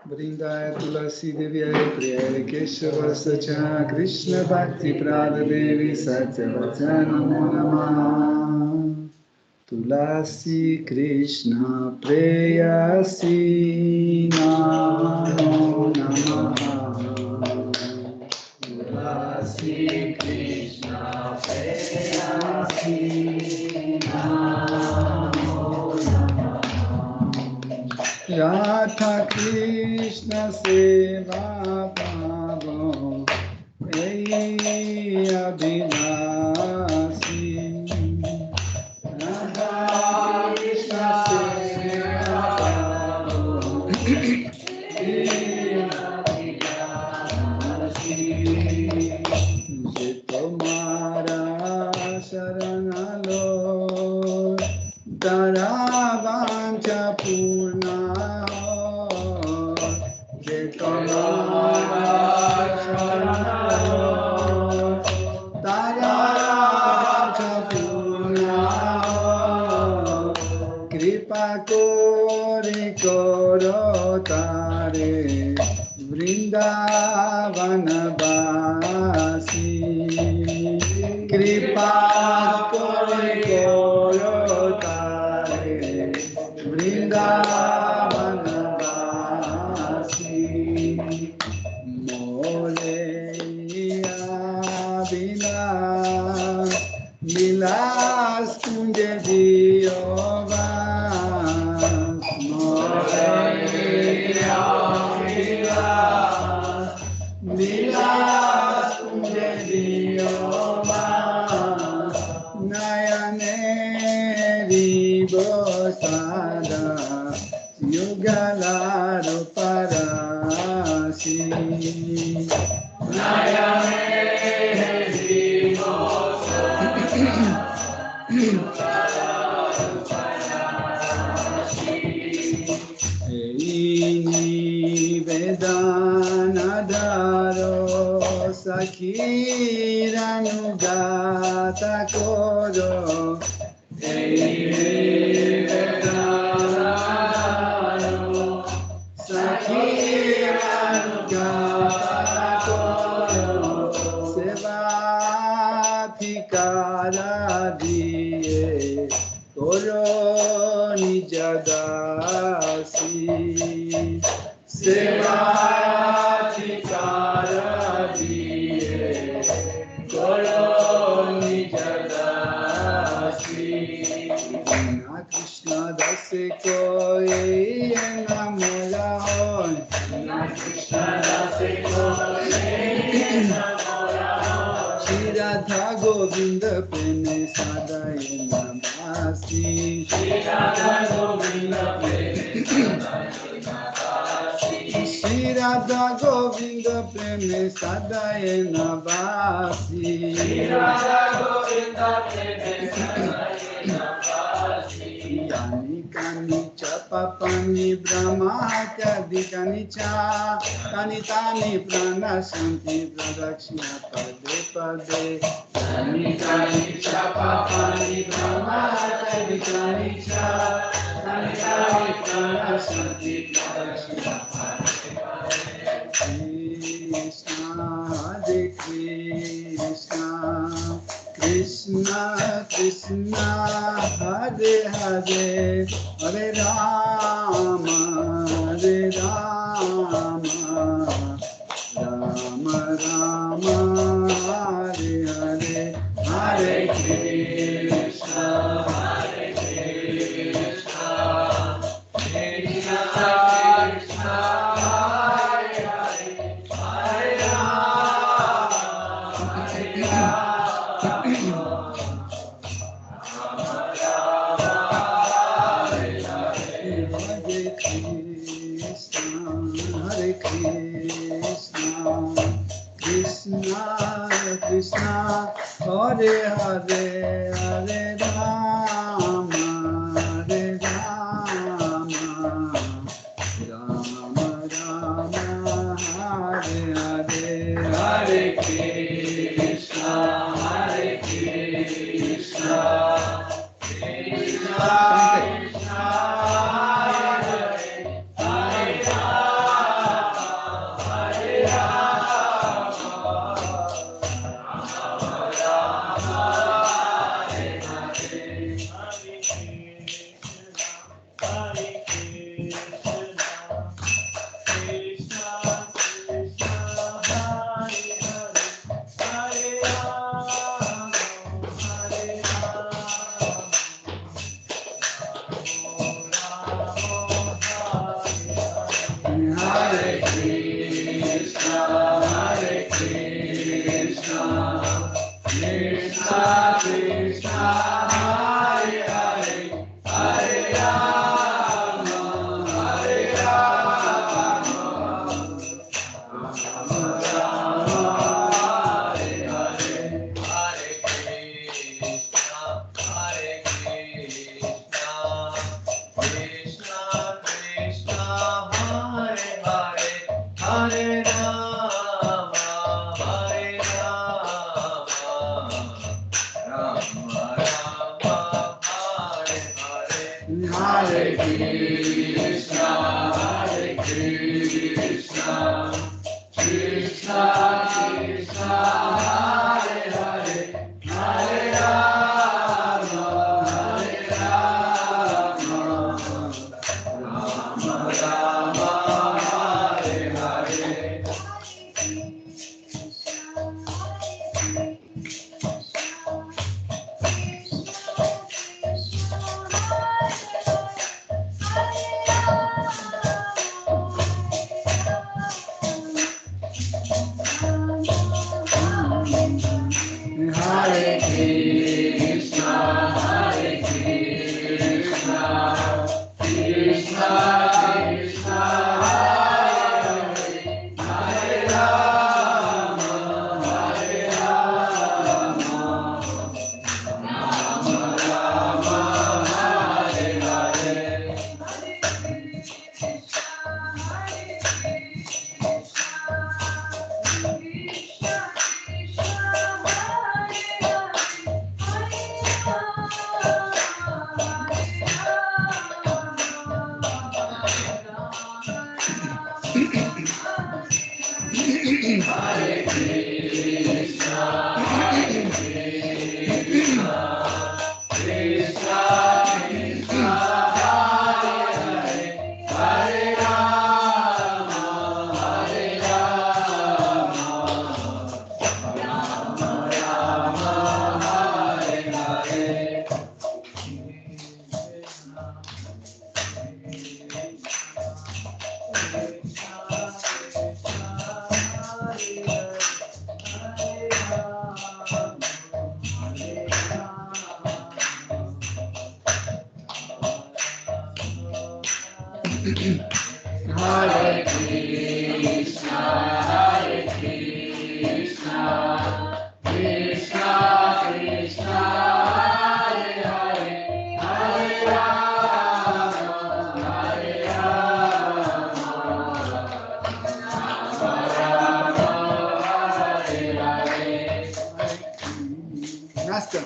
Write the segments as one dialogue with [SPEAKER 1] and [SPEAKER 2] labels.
[SPEAKER 1] Vrindaya Tulasi Devyaya Priyaya Keshava Sacha Krishna Bhakti Prada Devi Satyavata Namo Namah Tulasi Krishna Preyasi Namo Namah Tulasi Krishna Preyasi Namo Radha Krishna Seva Bhavo Ei Abhinasi Radha Krishna Seva Bhavo Ei Abhinasi Je Tomara Sharanalo Daravancha Purna Je Tomara Sharanalo Daravancha Purna Kripa Kore Koro Tare Vrindavana Vasi Kripa Kore Koro Tare Vrindavana Vasi Moleya Vilas Vilas Kunje Diovas Moleya Vilas Vilas Kunje Diovas Nayane Ribosada Yugalaro Parasi Nayane Ribosada Yugalaro Parasi Eini Vedanadaro Sakiranugata Koro Eini Vedanadaro Sakiranugata Koro Sevathikara Diye Koro Nijadasi Sevathikara Diye Koro Nijadasi Krishna Dase Koi Namola Hoy Krishna Dase Koi Namola Hoy Shri Radha Govinda Preme Sadaye Nabasi Shri Radha Govinda Preme Sadaye Nabasi Shri Radha Govinda Preme Sadaye Nabasi Shri Radha Govinda Preme Sadaye Nabasi Dani Kani Chapapani Brahma Kadikani Cha Tani Tani Prana Shanti Pradakshina Pade Pade Dani Kani Chapapani Brahma Kadikani Cha Tani Tani Prana Shanti Pradakshina Pade Pade Krishna Hare Krishna Krishna Krishna Hare Hare Hare Rama Hare Rama Rama Rama Hare Hare Hare Krishna Hare Krishna Krishna Krishna Hare Hare Hare Rama Hare Rama Hare Hare Rama Hare Rama Rama Rama Hare Hare Hare Krishna Hare Krishna Krishna Krishna Hare Hare Rama Hare Hare Krishna, Hare Krishna, Krishna Krishna, Hare Hare, Hare Rama, Hare Rama, Rama Rama, Hare Hare, Hare Krishna, Hare Krishna, Krishna Krishna, Hare Hare, Hare Rama, Hare Rama, Rama Rama, Hare Hare, Hare Krishna, Hare Krishna, Krishna Krishna, Hare Hare, Hare Rama, Hare Rama, Rama Rama, Hare Hare. Hare Krishna, Hare Krishna, Krishna Krishna, Hare Hare, Hare Rama, Hare Rama, Rama Rama, Hare Hare. Hare Krishna, Hare Krishna, Krishna Krishna, Hare Hare, Hare Rama, Hare Rama, Rama Rama, Hare Hare. Hare Krishna, Hare Krishna, Krishna Krishna, Hare Hare, Hare Rama, Hare Rama, Rama Rama, Hare Hare. Master.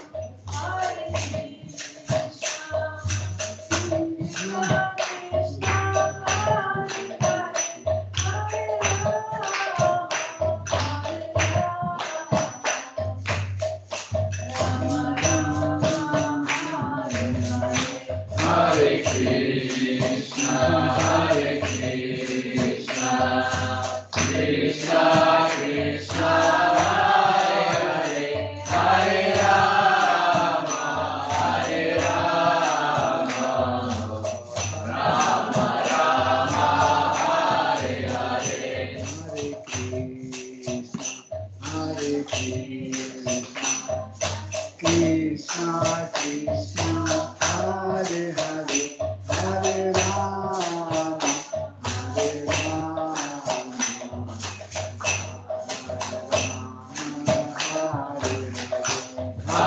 [SPEAKER 1] Hare Krishna, Hare Krishna, Krishna Krishna, Hare Hare, Hare Rama, Hare Rama, Rama Rama, Hare Hare, Hare Krishna, Hare Krishna, Krishna Krishna, Hare Hare, Hare Rama, Hare Rama, Rama Rama, Hare Hare,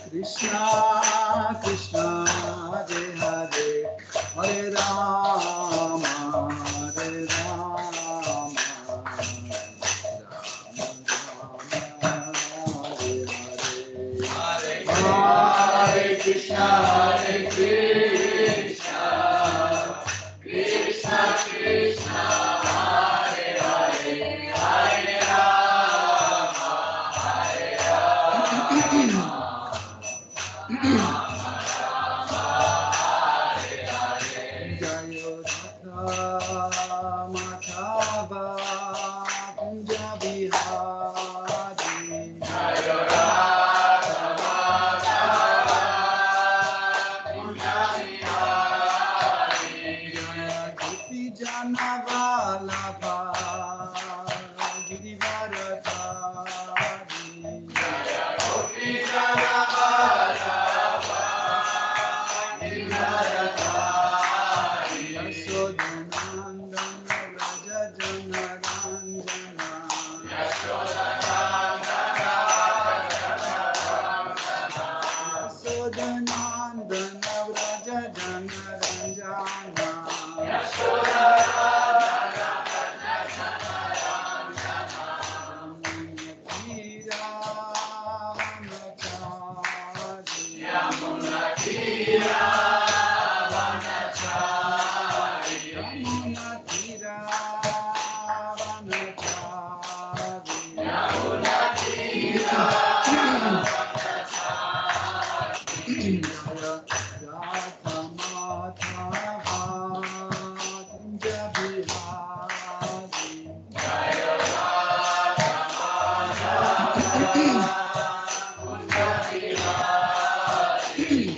[SPEAKER 1] Krishna Krishna Hare Hare Hare Rama Hare Rama Hare Krishna Hare Krishna Krishna Krishna Hare Hare Hare Rama Hare Rama Jayo Radha Madhava Kunja Bihari Jayo Radha Madhava Kunja Bihari Jaya Gopi Jana Vallabha Girivaradhari Jaya Gopi Jana Vallabha Girivaradhari Yashodanandana Vraja Janaranjana Yashodanandana Yashodanandana Vraja Janaranjana Yamuna Tira Vanachari Yamuna Tira Vanachari Yamuna Tira Vanachari Radha Madhava Kunja Bihari Jaya Radha Madhava Kunja Bihari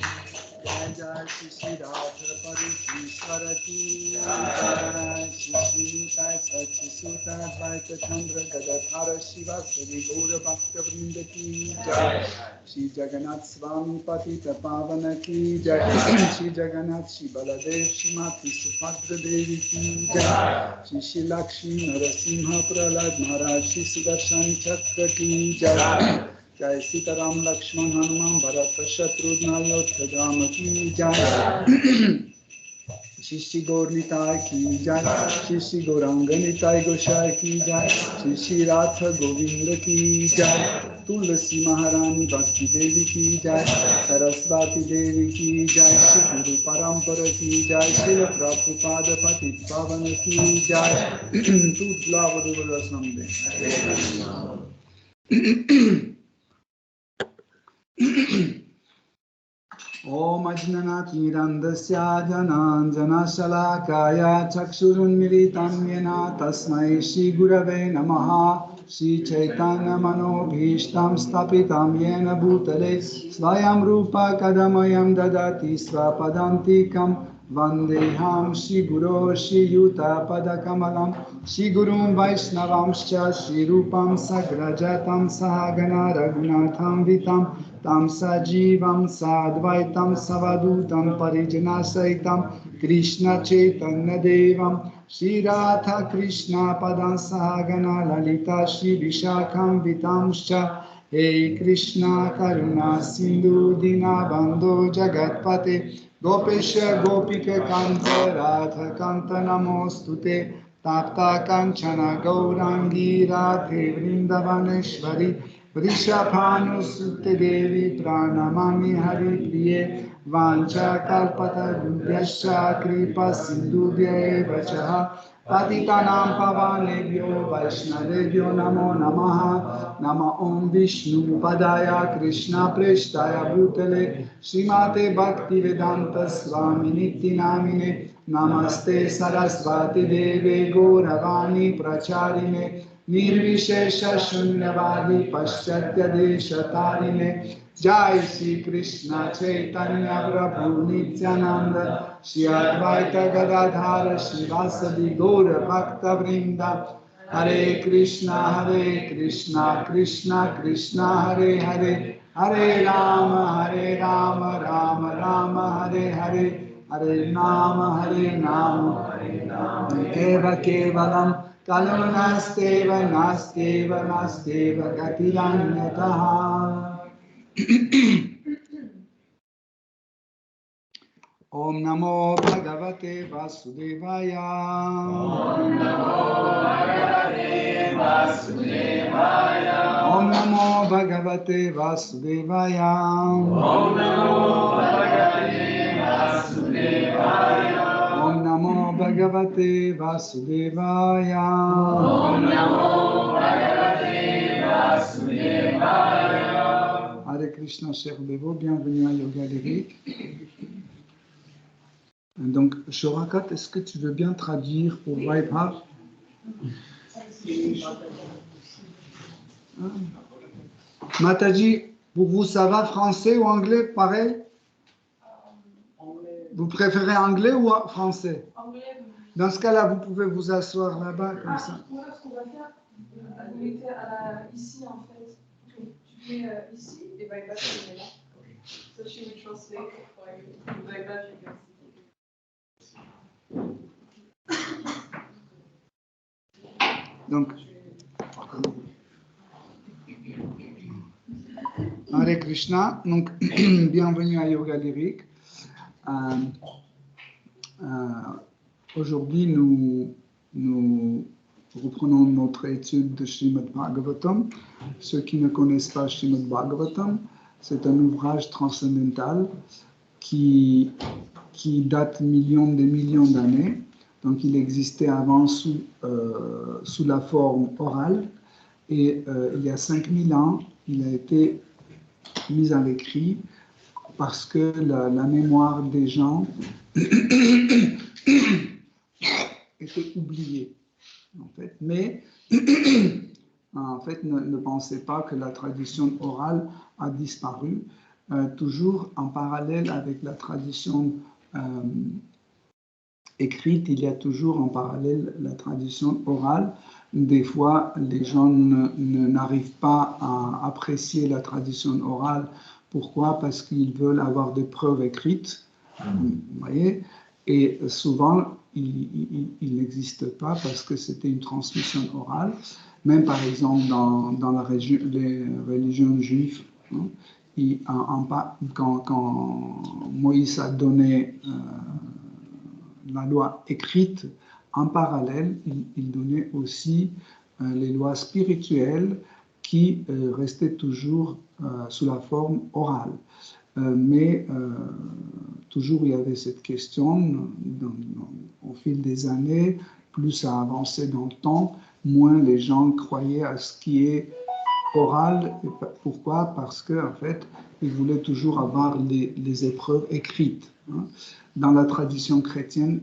[SPEAKER 1] Jai Shri Radha Parishwarati Jai Shri Nitai Sachi Sutta Advaita Chandra Gadadhara Shiva Sri Gaura Bhakta Vrinda Ki Jai Shri Jagannath Swami Patita Pavana Ki Jai Shri Jagannath Shri Baladev Shri Mati Subhadra Devi Ki Jai Shri Lakshmi Narasimha Prahlad Maharaj Shri Sudarshan Chakra Ki Jai Jai Sitaram Lakshman Hanuman Bharata Shatrugna Yodha Rama Ki Jai Shri Gaur Nitai Ki Jai Shri Gauranga Nitai Goshai Ki Jai Shri Radha Govinda Ki Jai Tulsi Maharani Bhakti Devi Ki Jai Saraswati Devi Ki Jai Shri Guru Parampara Ki Jai Shri Prabhupada Patit Pavana Ki Jai Tut Lavadura Samde Om Ajnanath Mirandasya Jananjana Shalakaya Chakshurunmilitam Yena Tasmai Shri Gurave Namaha Shri Chaitanya Manobhishtam Stapitam Yena Bhutale Svayam Rupa Kadamayam Dadati Svapadantikam Vandeham Shri Guru Shri Yuta Padakamalam Shri Gurum Vaishnavamscha Shri Rupam Sagrajatam Sahagana Raghunatham Vitam Tam Sajivam Sadvaitam Savadutam Parijana Saitam Krishna Chaitanya Devam Shri Radha Krishna Padan Sahagana Lalita Shri Vishakam Vitamscha Hey Krishna Karuna Sindhu Dinabandho Jagatpate Gopesha Gopika Kanta Radha Kanta Namostute Tapta Kanchana Gaurangi Radhe Vrindavaneshwari Vrishabhanusute Devi Pranamami Hari Priye Vancha Kalpata Rubhyascha Kripa Sindhubhya Eva Chaha Patitanam Pavanebhyo Vaishnavebhyo Namo Namaha Nama Om Vishnu Padaya Krishna Preshtaya Bhutale Srimate Bhaktivedanta Swami Niti Namine Namaste Sarasvati Deve Gauravani Pracharine Nirvishesha Shunyavadi Paschatya Deshatarine Jai Shri Krishna Chaitanya Prabhu Nityananda Shri Advaita Gadadhara Shri Vasadi Gaura Bhakta Vrinda Hare Krishna Krishna Krishna Hare Hare Hare Rama Rama Rama Hare Hare Hare Nama Eva Kevalam Kalunasteva Nasteva Nasteva Gatiranyataha. Om Namo Bhagavate Vasudevaya. Om Namo Bhagavate Vasudevaya. Om Namo Bhagavate Vasudevaya. Om Namo Bhagavate Vasudevaya. Om Namo Bhagavate Vasudevaya. Om Namo Bhagavate Vasudevaya. Hare Krishna, cher Devo, bienvenue à Yoga Lyrique. Donc, Shorakat, est-ce que tu veux bien traduire pour Vaibhav? Mataji, pour vous, ça va français ou anglais, pareil? Vous préférez anglais ou français? Anglais. Dans ce cas-là, vous pouvez vous asseoir là-bas, comme ça. Voilà ce qu'on va faire. Vous mettez ici, en fait. Tu mets ici, et Vaibhav, tu mets là. So she will translate for you. Vaibhav, you can see. Donc, Hare Krishna, donc bienvenue à Yoga Lyrique. Aujourd'hui, nous reprenons notre étude de Srimad Bhagavatam. Ceux qui ne connaissent pas Srimad Bhagavatam, c'est un ouvrage transcendantal qui date des millions d'années. Donc, il existait avant sous la forme orale. Et il y a 5000 ans, il a été mis à l'écrit parce que la mémoire des gens était oubliée. En fait. Mais, en fait, ne pensez pas que la tradition orale a disparu. Toujours en parallèle avec la tradition écrite, il y a toujours en parallèle la tradition orale. Des fois, les gens n'arrivent pas à apprécier la tradition orale. Pourquoi? Parce qu'ils veulent avoir des preuves écrites. Vous voyez? Et souvent, il n'existe pas parce que c'était une transmission orale. Même par exemple dans les religions juives, hein, quand Moïse a donné la loi écrite, en parallèle, il donnait aussi les lois spirituelles qui restaient toujours sous la forme orale. Mais toujours il y avait cette question, au fil des années, plus ça avançait dans le temps, moins les gens croyaient à ce qui est oral. Pourquoi? Parce qu'en fait, ils voulaient toujours avoir les épreuves écrites. Hein. Dans la tradition chrétienne,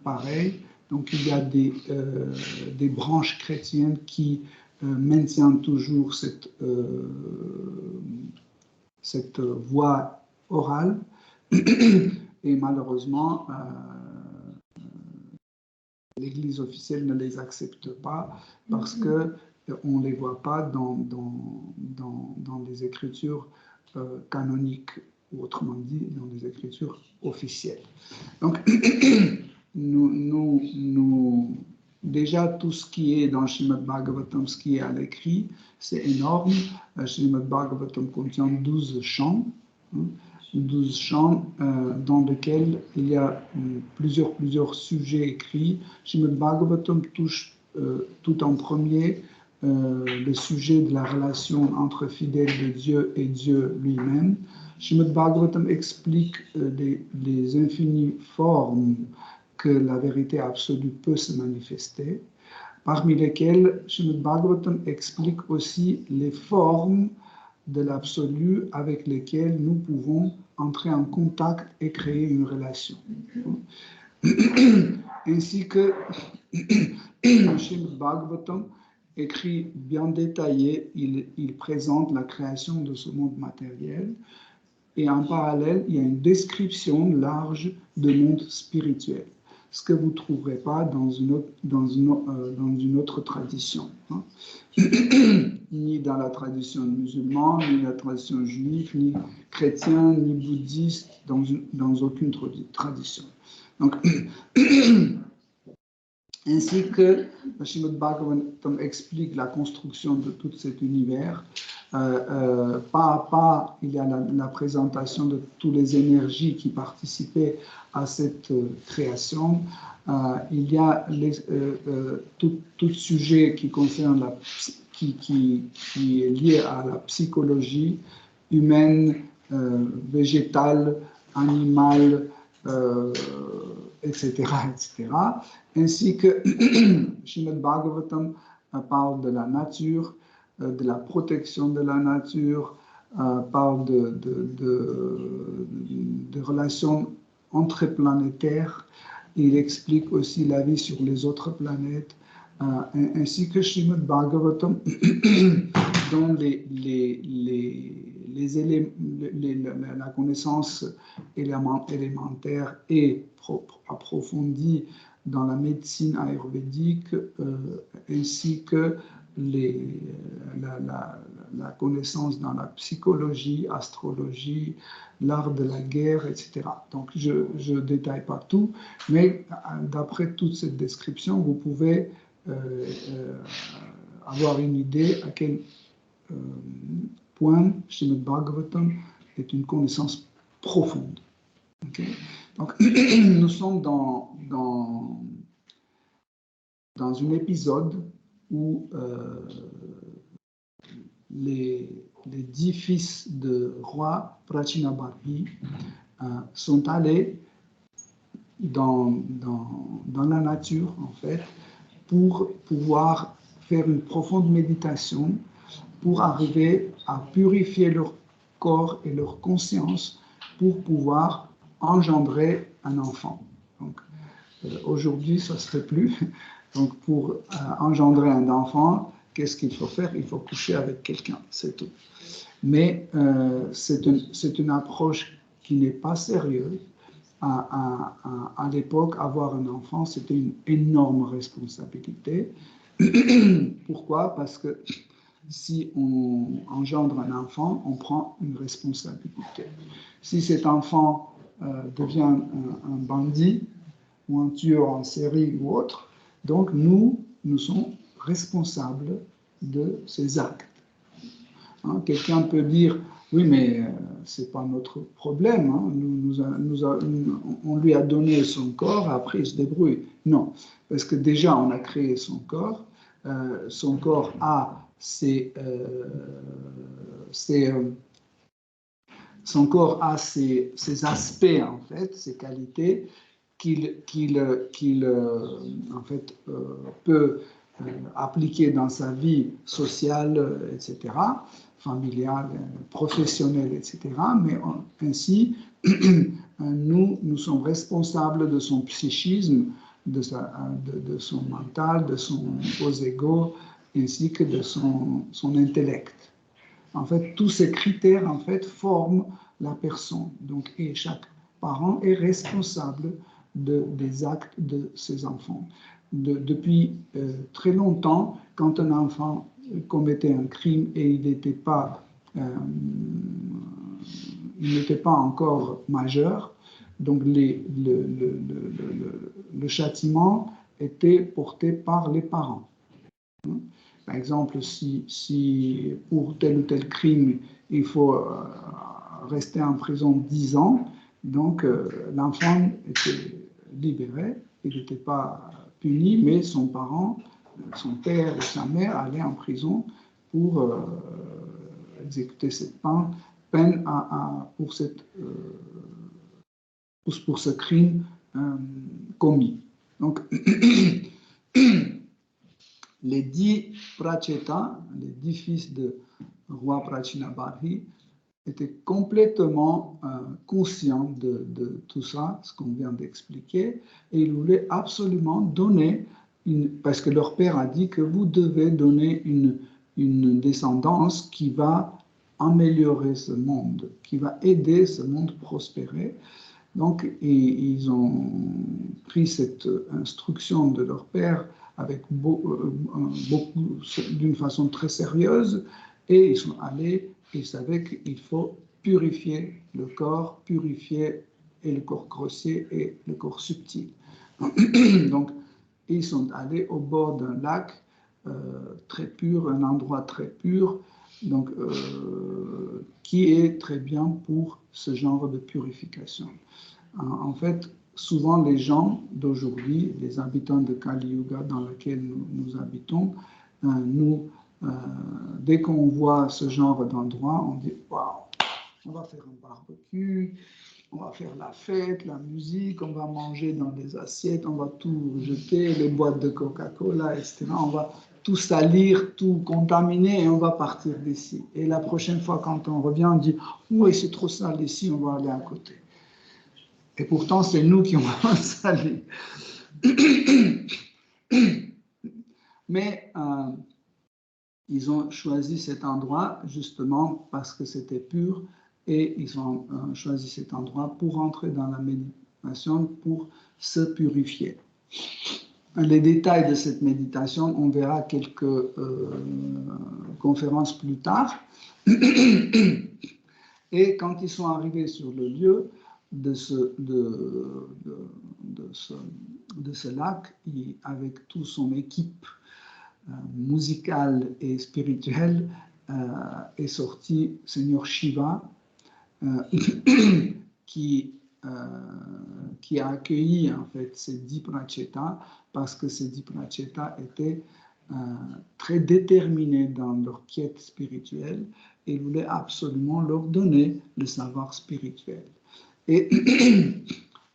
[SPEAKER 1] pareil. Donc, il y a des branches chrétiennes qui maintiennent toujours cette voie orale. Et malheureusement, l'Église officielle ne les accepte pas parce qu'on ne les voit pas dans les écritures canoniques, ou autrement dit, dans les écritures officielles. Donc, déjà, tout ce qui est dans Srimad Bhagavatam, ce qui est à l'écrit, c'est énorme. Srimad Bhagavatam contient 12 chants, 12 chants dans lesquels il y a plusieurs sujets écrits. Srimad Bhagavatam touche tout en premier le sujet de la relation entre fidèles de Dieu et Dieu lui-même. Srimad Bhagavatam explique les infinies formes que la vérité absolue peut se manifester, parmi lesquelles Srimad Bhagavatam explique aussi les formes de l'absolu avec lesquelles nous pouvons entrer en contact et créer une relation. Ainsi que Srimad Bhagavatam écrit bien détaillé, il présente la création de ce monde matériel et en parallèle, il y a une description large du monde spirituel. ce que vous ne trouverez pas dans une autre tradition, hein. Ni dans la tradition musulmane, ni la tradition juive, ni chrétienne, ni bouddhiste, dans aucune tradition. Donc, ainsi que le Srimad Bhagavatam explique la construction de tout cet univers, pas à pas, il y a la présentation de toutes les énergies qui participaient à cette création. Il y a tout sujet qui concerne qui est lié à la psychologie humaine, végétale, animale, etc., etc. Ainsi que Srimad Bhagavatam parle de la nature, de la protection de la nature, parle de relations interplanétaires. Il explique aussi la vie sur les autres planètes, ainsi que Srimad Bhagavatam dont la connaissance élémentaire est approfondie dans la médecine ayurvédique, ainsi que la connaissance dans la psychologie, astrologie, l'art de la guerre, etc. Donc, je ne détaille pas tout, mais d'après toute cette description, vous pouvez avoir une idée à quel point Srimad Bhagavatam est une connaissance profonde. Okay? Donc, nous sommes dans un épisode où les 10 fils de roi Prachinabharhi sont allés dans la nature, en fait, pour pouvoir faire une profonde méditation, pour arriver à purifier leur corps et leur conscience pour pouvoir engendrer un enfant. Donc, aujourd'hui, ça ne se fait plus. Donc, pour engendrer un enfant, qu'est-ce qu'il faut faire? Il faut coucher avec quelqu'un, c'est tout. Mais c'est une approche qui n'est pas sérieuse. À l'époque, avoir un enfant, c'était une énorme responsabilité. Pourquoi? Parce que si on engendre un enfant, on prend une responsabilité. Si cet enfant devient un bandit ou un tueur en série ou autre, donc nous sommes responsables de ces actes. Hein, quelqu'un peut dire, oui, mais ce n'est pas notre problème, hein, on lui a donné son corps, après il se débrouille. Non, parce que déjà on a créé son corps a ses aspects, en fait, ses qualités qu'il en fait, peut appliquer dans sa vie sociale, etc., familiale, professionnelle, etc. Mais ainsi, nous sommes responsables de son psychisme, de son mental, de son ego, ainsi que de son intellect. En fait, tous ces critères, en fait, forment la personne. Donc, et chaque parent est responsable des actes de ses enfants. Depuis très longtemps, quand un enfant commettait un crime et il n'était pas encore majeur, donc le châtiment était porté par les parents. Par exemple, si pour tel ou tel crime, il faut rester en prison 10 ans, donc l'enfant était libéré, il n'était pas puni, mais son parent, son père ou sa mère allaient en prison pour exécuter cette peine pour ce crime commis. Donc, les 10 Prachetas, les 10 fils de roi Prachinabharhi, étaient complètement conscients de tout ça, ce qu'on vient d'expliquer, et ils voulaient absolument donner, parce que leur père a dit que vous devez donner une descendance qui va améliorer ce monde, qui va aider ce monde à prospérer. Donc, ils ont pris cette instruction de leur père avec d'une façon très sérieuse, et ils sont allés, ils savaient qu'il faut purifier le corps, purifier et le corps grossier et le corps subtil. Donc, ils sont allés au bord d'un lac très pur, un endroit très pur, donc, qui est très bien pour ce genre de purification. En fait, souvent les gens d'aujourd'hui, les habitants de Kali Yuga dans lequel nous habitons, dès qu'on voit ce genre d'endroit, on dit « Waouh, on va faire un barbecue, on va faire la fête, la musique, on va manger dans des assiettes, on va tout jeter, les boîtes de Coca-Cola, etc. On va tout salir, tout contaminer et on va partir d'ici. Et la prochaine fois, quand on revient, on dit « Oui, c'est trop sale ici, on va aller à côté. » Et pourtant, c'est nous qui avons salé. Mais ils ont choisi cet endroit justement parce que c'était pur, et ils ont choisi cet endroit pour entrer dans la méditation, pour se purifier. Les détails de cette méditation, on verra quelques conférences plus tard. Et quand ils sont arrivés sur le lieu de ce lac, avec toute son équipe musicale et spirituelle, est sorti Seigneur Shiva, qui a accueilli en fait ces 10 prachetas, parce que ces 10 prachetas étaient très déterminés dans leur quête spirituelle et voulaient absolument leur donner le savoir spirituel. Et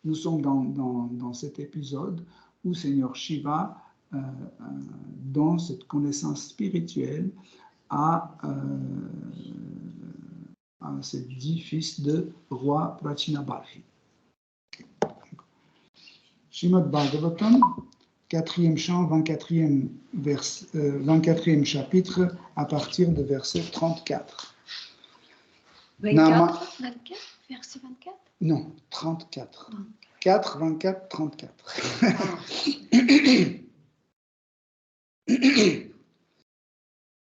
[SPEAKER 1] nous sommes dans cet épisode où Seigneur Shiva, dans cette connaissance spirituelle, a ces 10 fils de roi Prachinabarhi. Srimad Bhagavatam, 4e chant, 24e chapitre, à partir de verset 34.
[SPEAKER 2] 24, verset 24?
[SPEAKER 1] Non, 34. 4, 24, 34.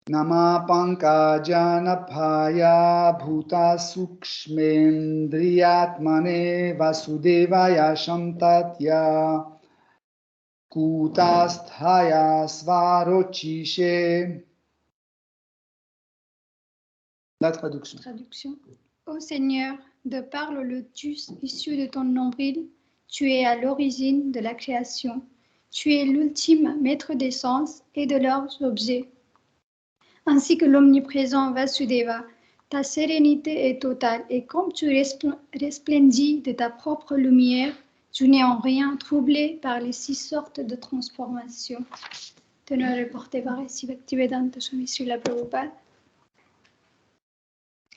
[SPEAKER 1] Nama pankajanaphaya bhuta sukshmendriyatmane vasudevaya shamtatya kutasthaya svarochishe. La traduction.
[SPEAKER 2] Ô Seigneur, de par le lotus issu de ton nombril, tu es à l'origine de la création. Tu es l'ultime maître des sens et de leurs objets. Ainsi que l'omniprésent Vasudeva, ta sérénité est totale, et comme tu resplendis de ta propre lumière, tu n'es en rien troublé par les 6 sortes de transformations. Teneur reporté par ici Bhaktivedanta Swami Srila Prabhupada.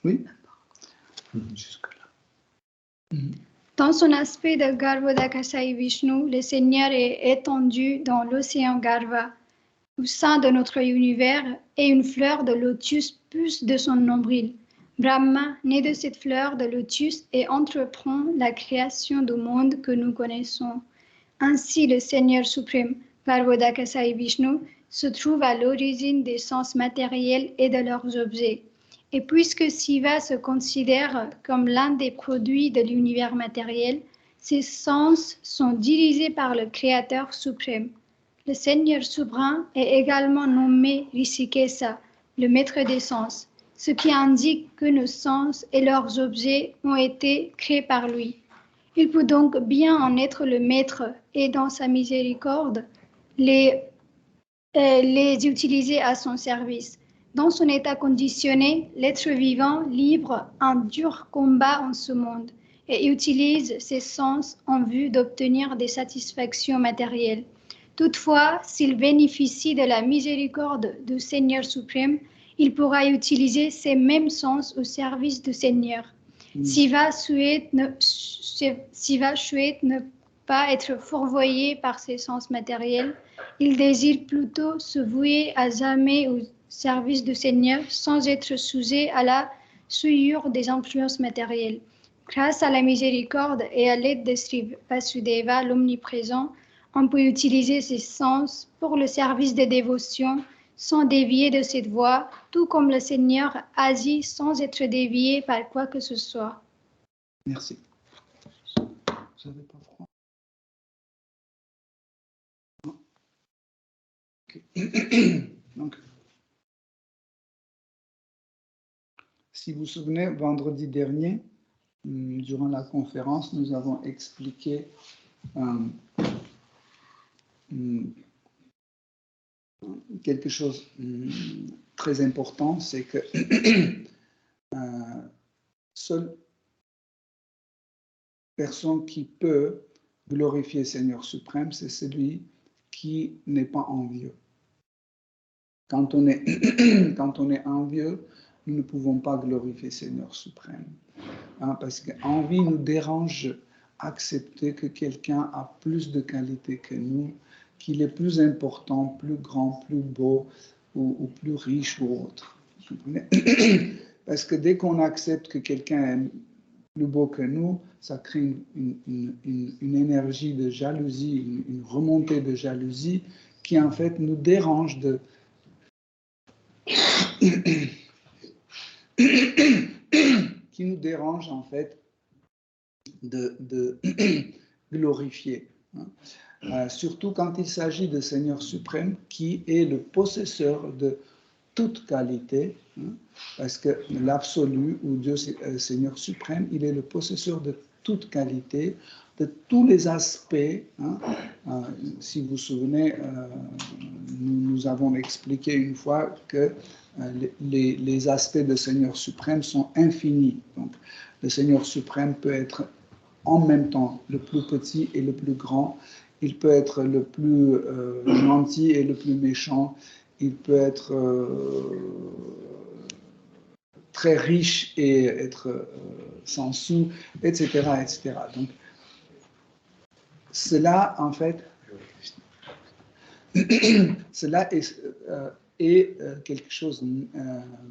[SPEAKER 1] Oui, jusque-là.
[SPEAKER 2] Dans son aspect de Garbhodakasai Vishnu, le Seigneur est étendu dans l'océan Garva, au sein de notre univers, et une fleur de lotus pousse de son nombril. Brahma naît de cette fleur de lotus et entreprend la création du monde que nous connaissons. Ainsi, le Seigneur suprême, Garbhodakasai Vishnu, se trouve à l'origine des sens matériels et de leurs objets. Et puisque Shiva se considère comme l'un des produits de l'univers matériel, ses sens sont dirigés par le Créateur suprême. Le Seigneur souverain est également nommé Rishikesa, le maître des sens, ce qui indique que nos sens et leurs objets ont été créés par lui. Il peut donc bien en être le maître et, dans sa miséricorde, les utiliser à son service. Dans son état conditionné, l'être vivant libre un dur combat en ce monde et utilise ses sens en vue d'obtenir des satisfactions matérielles. Toutefois, s'il bénéficie de la miséricorde du Seigneur suprême, il pourra utiliser ces mêmes sens au service du Seigneur. Shiva souhaite ne pas être fourvoyé par ses sens matériels. Il désire plutôt se vouer à jamais au service du Seigneur sans être sujet à la souillure des influences matérielles. Grâce à la miséricorde et à l'aide de Sri Vasudeva, l'omniprésent, on peut utiliser ses sens pour le service de dévotion sans dévier de cette voie, tout comme le Seigneur agit sans être dévié par quoi que ce soit.
[SPEAKER 1] Merci. Vous n'avez pas froid? Okay. Donc, si vous vous souvenez, vendredi dernier, durant la conférence, nous avons expliqué quelque chose très important, c'est que seule personne qui peut glorifier Seigneur suprême, c'est celui qui n'est pas envieux. Quand on est envieux, nous ne pouvons pas glorifier Seigneur suprême. Parce qu'envie nous dérange accepter que quelqu'un a plus de qualité que nous, qu'il est plus important, plus grand, plus beau, ou plus riche ou autre. Parce que dès qu'on accepte que quelqu'un est plus beau que nous, ça crée une énergie de jalousie, une remontée de jalousie qui en fait nous dérange de qui nous dérange en fait de glorifier. Surtout quand il s'agit de Seigneur suprême qui est le possesseur de toute qualité, parce que l'absolu ou Dieu Seigneur suprême, il est le possesseur de toute qualité, de tous les aspects. Si vous vous souvenez, nous avons expliqué une fois que les aspects de Seigneur suprême sont infinis. Donc, le Seigneur suprême peut être en même temps le plus petit et le plus grand. Il peut être le plus gentil et le plus méchant. Il peut être très riche et être sans sous, etc., etc. Donc, cela, en fait, cela est quelque chose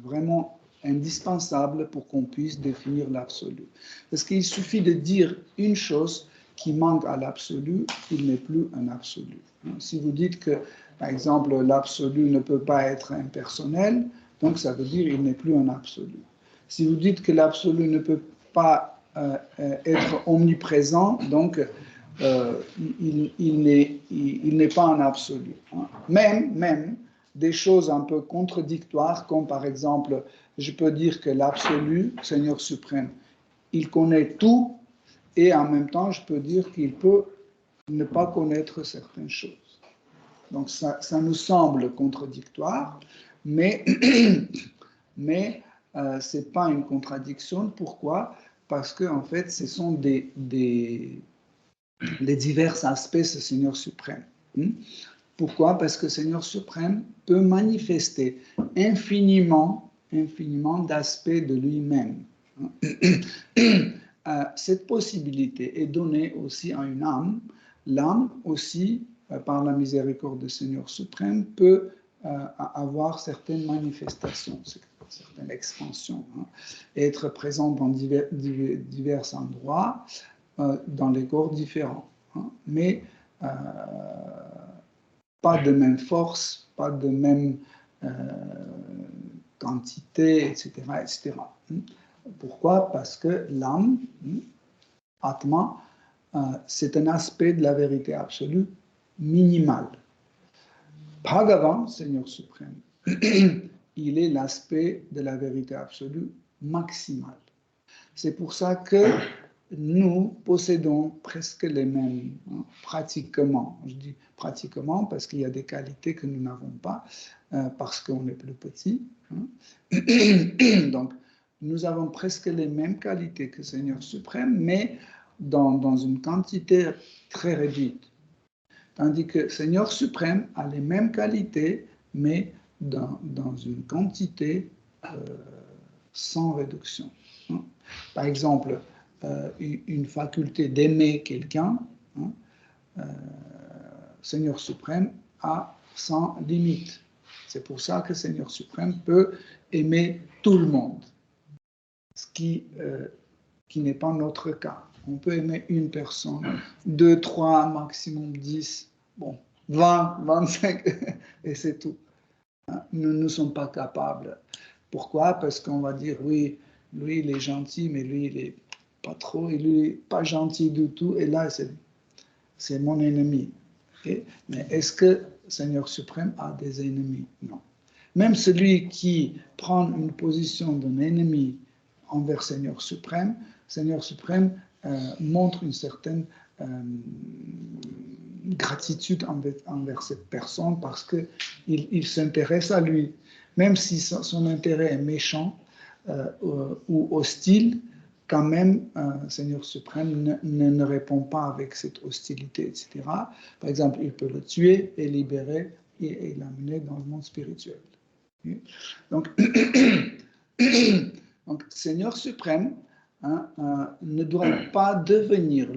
[SPEAKER 1] vraiment indispensable pour qu'on puisse définir l'absolu. Parce qu'il suffit de dire une chose qui manque à l'absolu, il n'est plus un absolu. Si vous dites que, par exemple, l'absolu ne peut pas être impersonnel, donc ça veut dire qu'il n'est plus un absolu. Si vous dites que l'absolu ne peut pas être omniprésent, donc il n'est pas un absolu. Même des choses un peu contradictoires, comme par exemple, je peux dire que l'absolu, Seigneur suprême, il connaît tout, et en même temps, je peux dire qu'il peut ne pas connaître certaines choses. Donc ça nous semble contradictoire, mais ce n'est pas une contradiction. Pourquoi? Parce que en fait, ce sont des divers aspects de ce Seigneur suprême. Pourquoi? Parce que Seigneur suprême peut manifester infiniment d'aspects de lui-même. Cette possibilité est donnée aussi à une âme. L'âme aussi, par la miséricorde du Seigneur suprême, peut avoir certaines manifestations, certaines expansions, et être présente dans divers endroits, dans les corps différents. Mais pas de même force, pas de même quantité, etc., etc. Pourquoi? Parce que l'âme, Atma, c'est un aspect de la vérité absolue minimale. Bhagavan, Seigneur suprême, il est l'aspect de la vérité absolue maximale. C'est pour ça que nous possédons presque les mêmes, pratiquement. Je dis pratiquement parce qu'il y a des qualités que nous n'avons pas, parce qu'on est plus petit. Donc, nous avons presque les mêmes qualités que Seigneur suprême, mais dans une quantité très réduite. Tandis que Seigneur suprême a les mêmes qualités, mais dans une quantité sans réduction. Par exemple, une faculté d'aimer quelqu'un, Seigneur suprême a sans limite. C'est pour ça que Seigneur suprême peut aimer tout le monde. Ce qui qui n'est pas notre cas. On peut aimer une personne, 2, 3, maximum 10, bon, 20, 25, et c'est tout. Nous ne sommes pas capables. Pourquoi? Parce qu'on va dire, oui, lui, il est gentil, mais lui, il n'est pas trop, et lui, pas gentil du tout, et là, c'est mon ennemi. Okay? Mais est-ce que le Seigneur suprême a des ennemis? Non. Même celui qui prend une position d'un ennemi envers Seigneur suprême montre une certaine gratitude envers cette personne parce qu'il s'intéresse à lui. Même si son intérêt est méchant ou hostile, quand même, Seigneur suprême ne répond pas avec cette hostilité, etc. Par exemple, il peut le tuer et libérer et l'amener dans le monde spirituel. Donc, Seigneur suprême ne doit pas devenir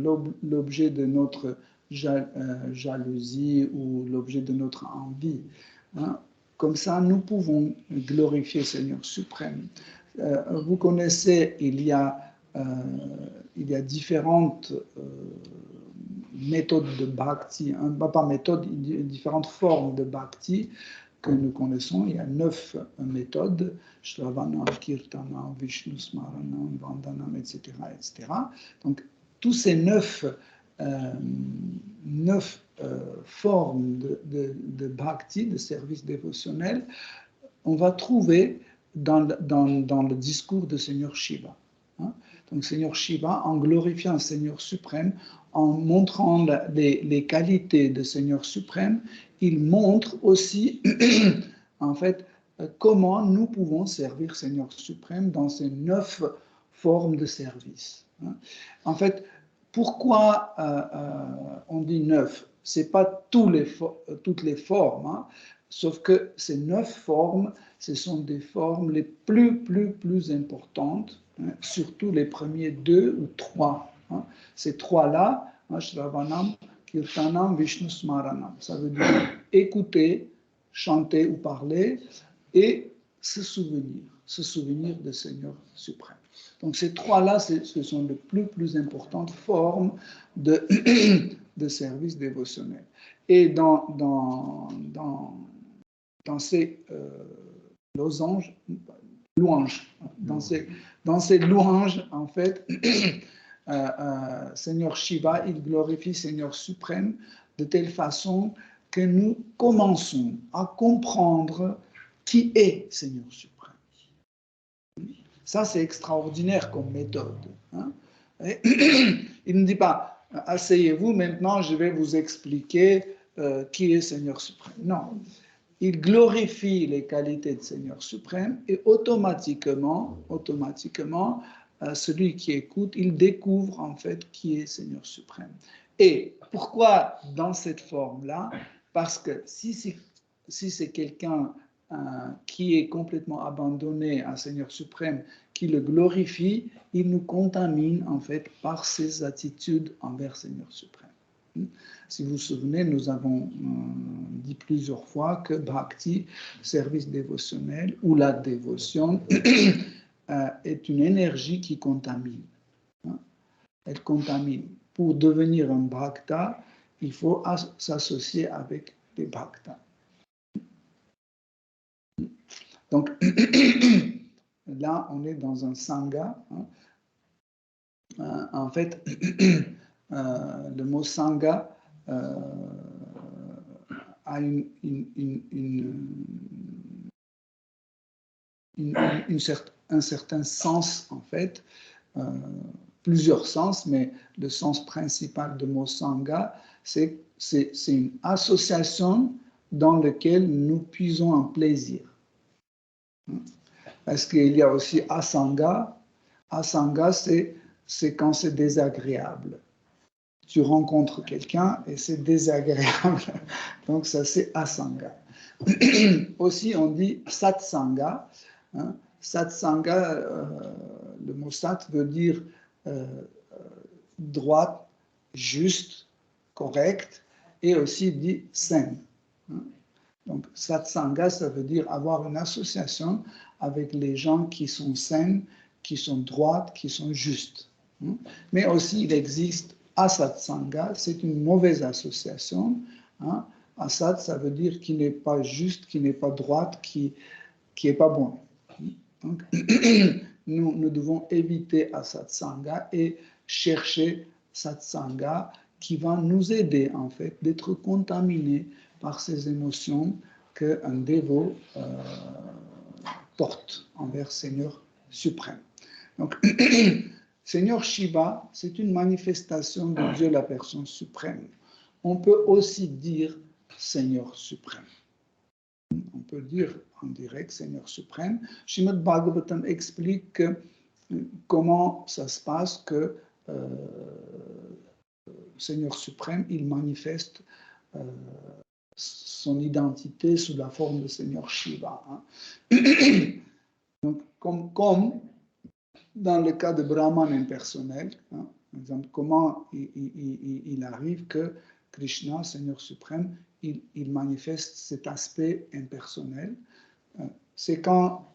[SPEAKER 1] l'objet de notre jalousie ou l'objet de notre envie. Comme ça, nous pouvons glorifier Seigneur suprême. Vous connaissez, il y a différentes méthodes de bhakti, pas méthodes, différentes formes de bhakti que nous connaissons. Il y a 9 méthodes, Shravanam, Kirtanam, Vishnu Smaranam, Vandanam, etc., etc. Donc, tous ces 9 formes de bhakti, de service dévotionnel, on va trouver dans le discours de Seigneur Shiva. Donc, Seigneur Shiva, en glorifiant le Seigneur suprême, en montrant les qualités de Seigneur suprême, il montre aussi, en fait, comment nous pouvons servir Seigneur suprême dans ces 9 formes de service. En fait, pourquoi on dit 9? Ce n'est pas toutes les formes, sauf que ces 9 formes, ce sont des formes les plus importantes, surtout les premiers 2 ou 3. Ces 3-là, Shravanam, Kirtanam, Vishnu Smaranam, ça veut dire écouter, chanter ou parler et se souvenir de Seigneur suprême. Donc ces 3-là, ce sont les plus importantes formes de service dévotionnel. Et dans ces louanges, dans ces louanges, en fait, Seigneur Shiva, il glorifie Seigneur suprême de telle façon que nous commençons à comprendre qui est Seigneur suprême. Ça, c'est extraordinaire comme méthode. Il ne dit pas, asseyez-vous, maintenant je vais vous expliquer qui est Seigneur suprême. Non, il glorifie les qualités de Seigneur suprême et automatiquement, celui qui écoute, il découvre en fait qui est Seigneur suprême. Et pourquoi dans cette forme-là? Parce que si c'est quelqu'un qui est complètement abandonné à Seigneur suprême, qui le glorifie, il nous contamine en fait par ses attitudes envers Seigneur suprême. Si vous vous souvenez, nous avons dit plusieurs fois que Bhakti, service dévotionnel ou la dévotion, est une énergie qui contamine. Elle contamine. Pour devenir un Bhakta, il faut s'associer avec les Bhaktas. Donc, là, on est dans un Sangha. En fait, le mot Sangha a un certain sens, en fait, plusieurs sens, mais le sens principal du mot Sangha, c'est une association dans laquelle nous puisons un plaisir. Parce qu'il y a aussi Asanga. Asanga, c'est quand c'est désagréable. Tu rencontres quelqu'un et c'est désagréable. Donc ça, c'est Asanga. Aussi, on dit Satsanga. Satsanga, le mot Sat veut dire droite, juste, correct, et aussi dit sain. Donc, Satsanga, ça veut dire avoir une association avec les gens qui sont sains, qui sont droites, qui sont justes. Mais aussi, il existe Asat Sangha, c'est une mauvaise association. Asat, ça veut dire qui n'est pas juste, qui n'est pas droite, qui n'est pas bon. Donc, nous devons éviter Asat Sangha et chercher Satsanga qui va nous aider, en fait, d'être contaminés par ces émotions qu'un dévot porte envers Seigneur suprême. Donc, Seigneur Shiva, c'est une manifestation de Dieu, la personne suprême. On peut aussi dire Seigneur suprême. On peut dire en direct Seigneur suprême. Srimad Bhagavatam explique comment ça se passe que Seigneur suprême, il manifeste son identité sous la forme de Seigneur Shiva. Donc, comme dans le cas de Brahman impersonnel, par exemple, comment il arrive que Krishna, Seigneur suprême, il manifeste cet aspect impersonnel. C'est quand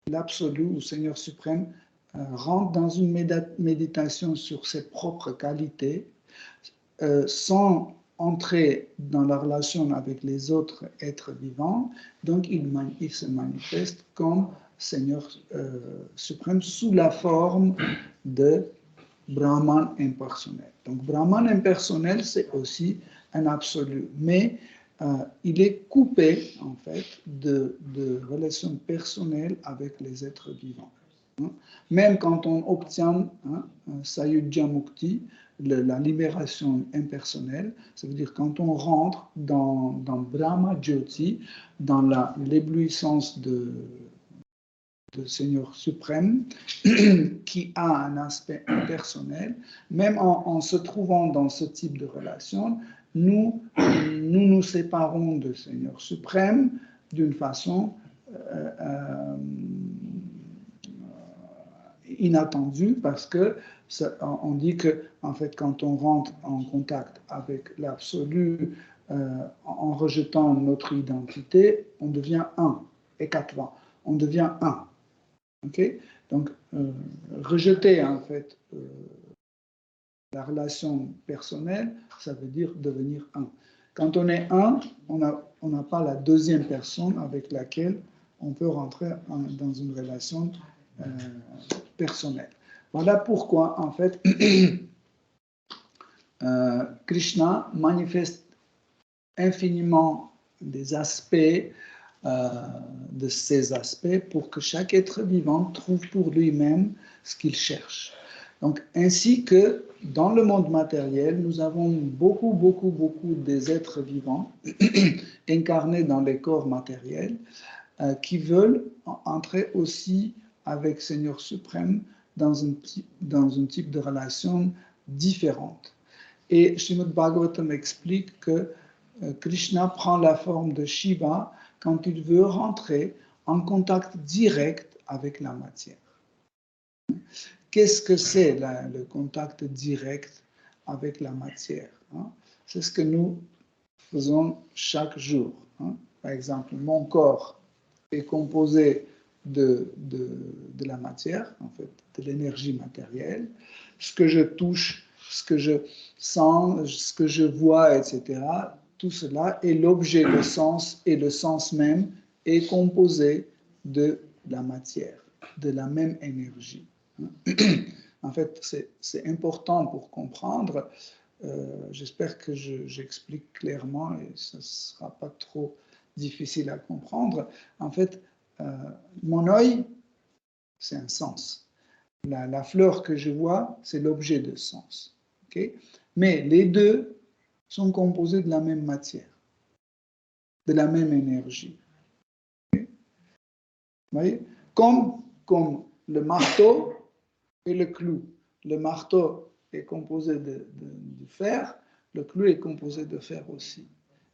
[SPEAKER 1] l'absolu ou Seigneur suprême rentre dans une méditation sur ses propres qualités, sans entrer dans la relation avec les autres êtres vivants, donc il se manifeste comme Seigneur suprême sous la forme de Brahman impersonnel. Donc Brahman impersonnel, c'est aussi un absolu, mais il est coupé en fait de relations personnelles avec les êtres vivants. Même quand on obtient Sayujya Mukti, la libération impersonnelle, ça veut dire quand on rentre dans Brahma Jyoti, dans l'éblouissance de Seigneur suprême, qui a un aspect impersonnel, même en se trouvant dans ce type de relation, nous nous séparons de Seigneur suprême d'une façon inattendue, parce que on dit que en fait quand on rentre en contact avec l'absolu en rejetant notre identité, on devient un, écatva, on devient un. Okay? Donc rejeter en fait la relation personnelle, ça veut dire devenir un. Quand on est un, on n'a pas la deuxième personne avec laquelle on peut rentrer dans une relation personnelle. Voilà pourquoi, en fait, Krishna manifeste infiniment des aspects, de ces aspects, pour que chaque être vivant trouve pour lui-même ce qu'il cherche. Donc, ainsi que dans le monde matériel, nous avons beaucoup des êtres vivants incarnés dans les corps matériels qui veulent entrer aussi avec Seigneur suprême dans un type de relation différente. Et Srimad Bhagavatam explique que Krishna prend la forme de Shiva quand il veut rentrer en contact direct avec la matière. Qu'est-ce que c'est le contact direct avec la matière? C'est ce que nous faisons chaque jour. Par exemple, mon corps est composé de la matière, en fait, de l'énergie matérielle. Ce que je touche, ce que je sens, ce que je vois, etc., tout cela est l'objet de sens, et le sens même est composé de la matière, de la même énergie. En fait, c'est important pour comprendre. J'espère que j'explique clairement et ça ne sera pas trop difficile à comprendre. En fait, mon œil, c'est un sens. La fleur que je vois, c'est l'objet de sens. Okay? Mais les deux sont composés de la même matière, de la même énergie. Okay? Vous voyez? Comme le marteau et le clou. Le marteau est composé de fer, le clou est composé de fer aussi.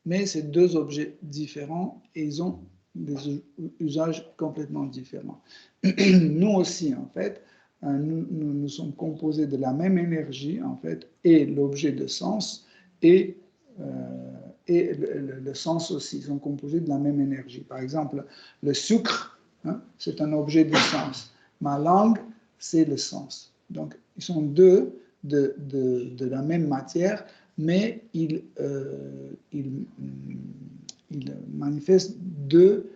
[SPEAKER 1] Mais c'est deux objets différents et ils ont des usages complètement différents. Nous aussi, en fait, nous sommes composés de la même énergie, en fait, et l'objet de sens et le sens aussi sont composés de la même énergie. Par exemple, le sucre, c'est un objet de sens. Ma langue, c'est le sens. Donc, deux de la même matière, mais ils manifestent deux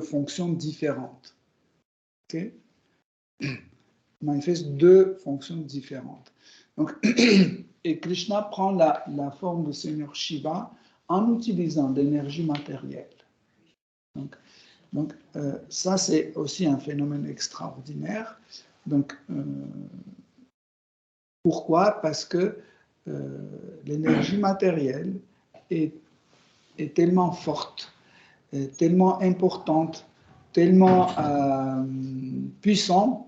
[SPEAKER 1] fonctions différentes. Okay? Manifeste deux fonctions différentes. Donc, et Krishna prend la forme de Seigneur Shiva en utilisant l'énergie matérielle. Donc ça, c'est aussi un phénomène extraordinaire. Donc, pourquoi? Parce que l'énergie matérielle est tellement forte, tellement importante, tellement puissante,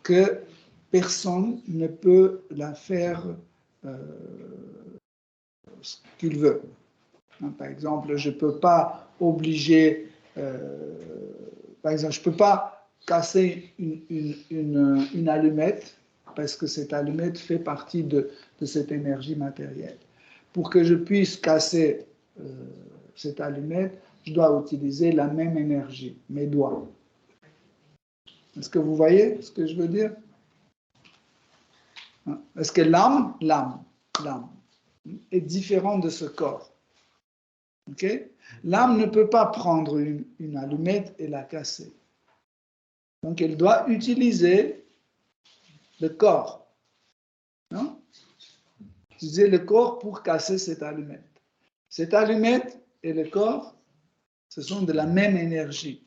[SPEAKER 1] que personne ne peut la faire ce qu'il veut. Par exemple, je ne peux pas obliger, par exemple, je ne peux pas casser une allumette parce que cette allumette fait partie de cette énergie matérielle. Pour que je puisse casser cette allumette, je dois utiliser la même énergie, mes doigts. Est-ce que vous voyez ce que je veux dire? Est-ce que l'âme est différente de ce corps? Okay? L'âme ne peut pas prendre une allumette et la casser. Donc, elle doit utiliser le corps. Non? Utiliser le corps pour casser cette allumette. Cette allumette et le corps, ce sont de la même énergie.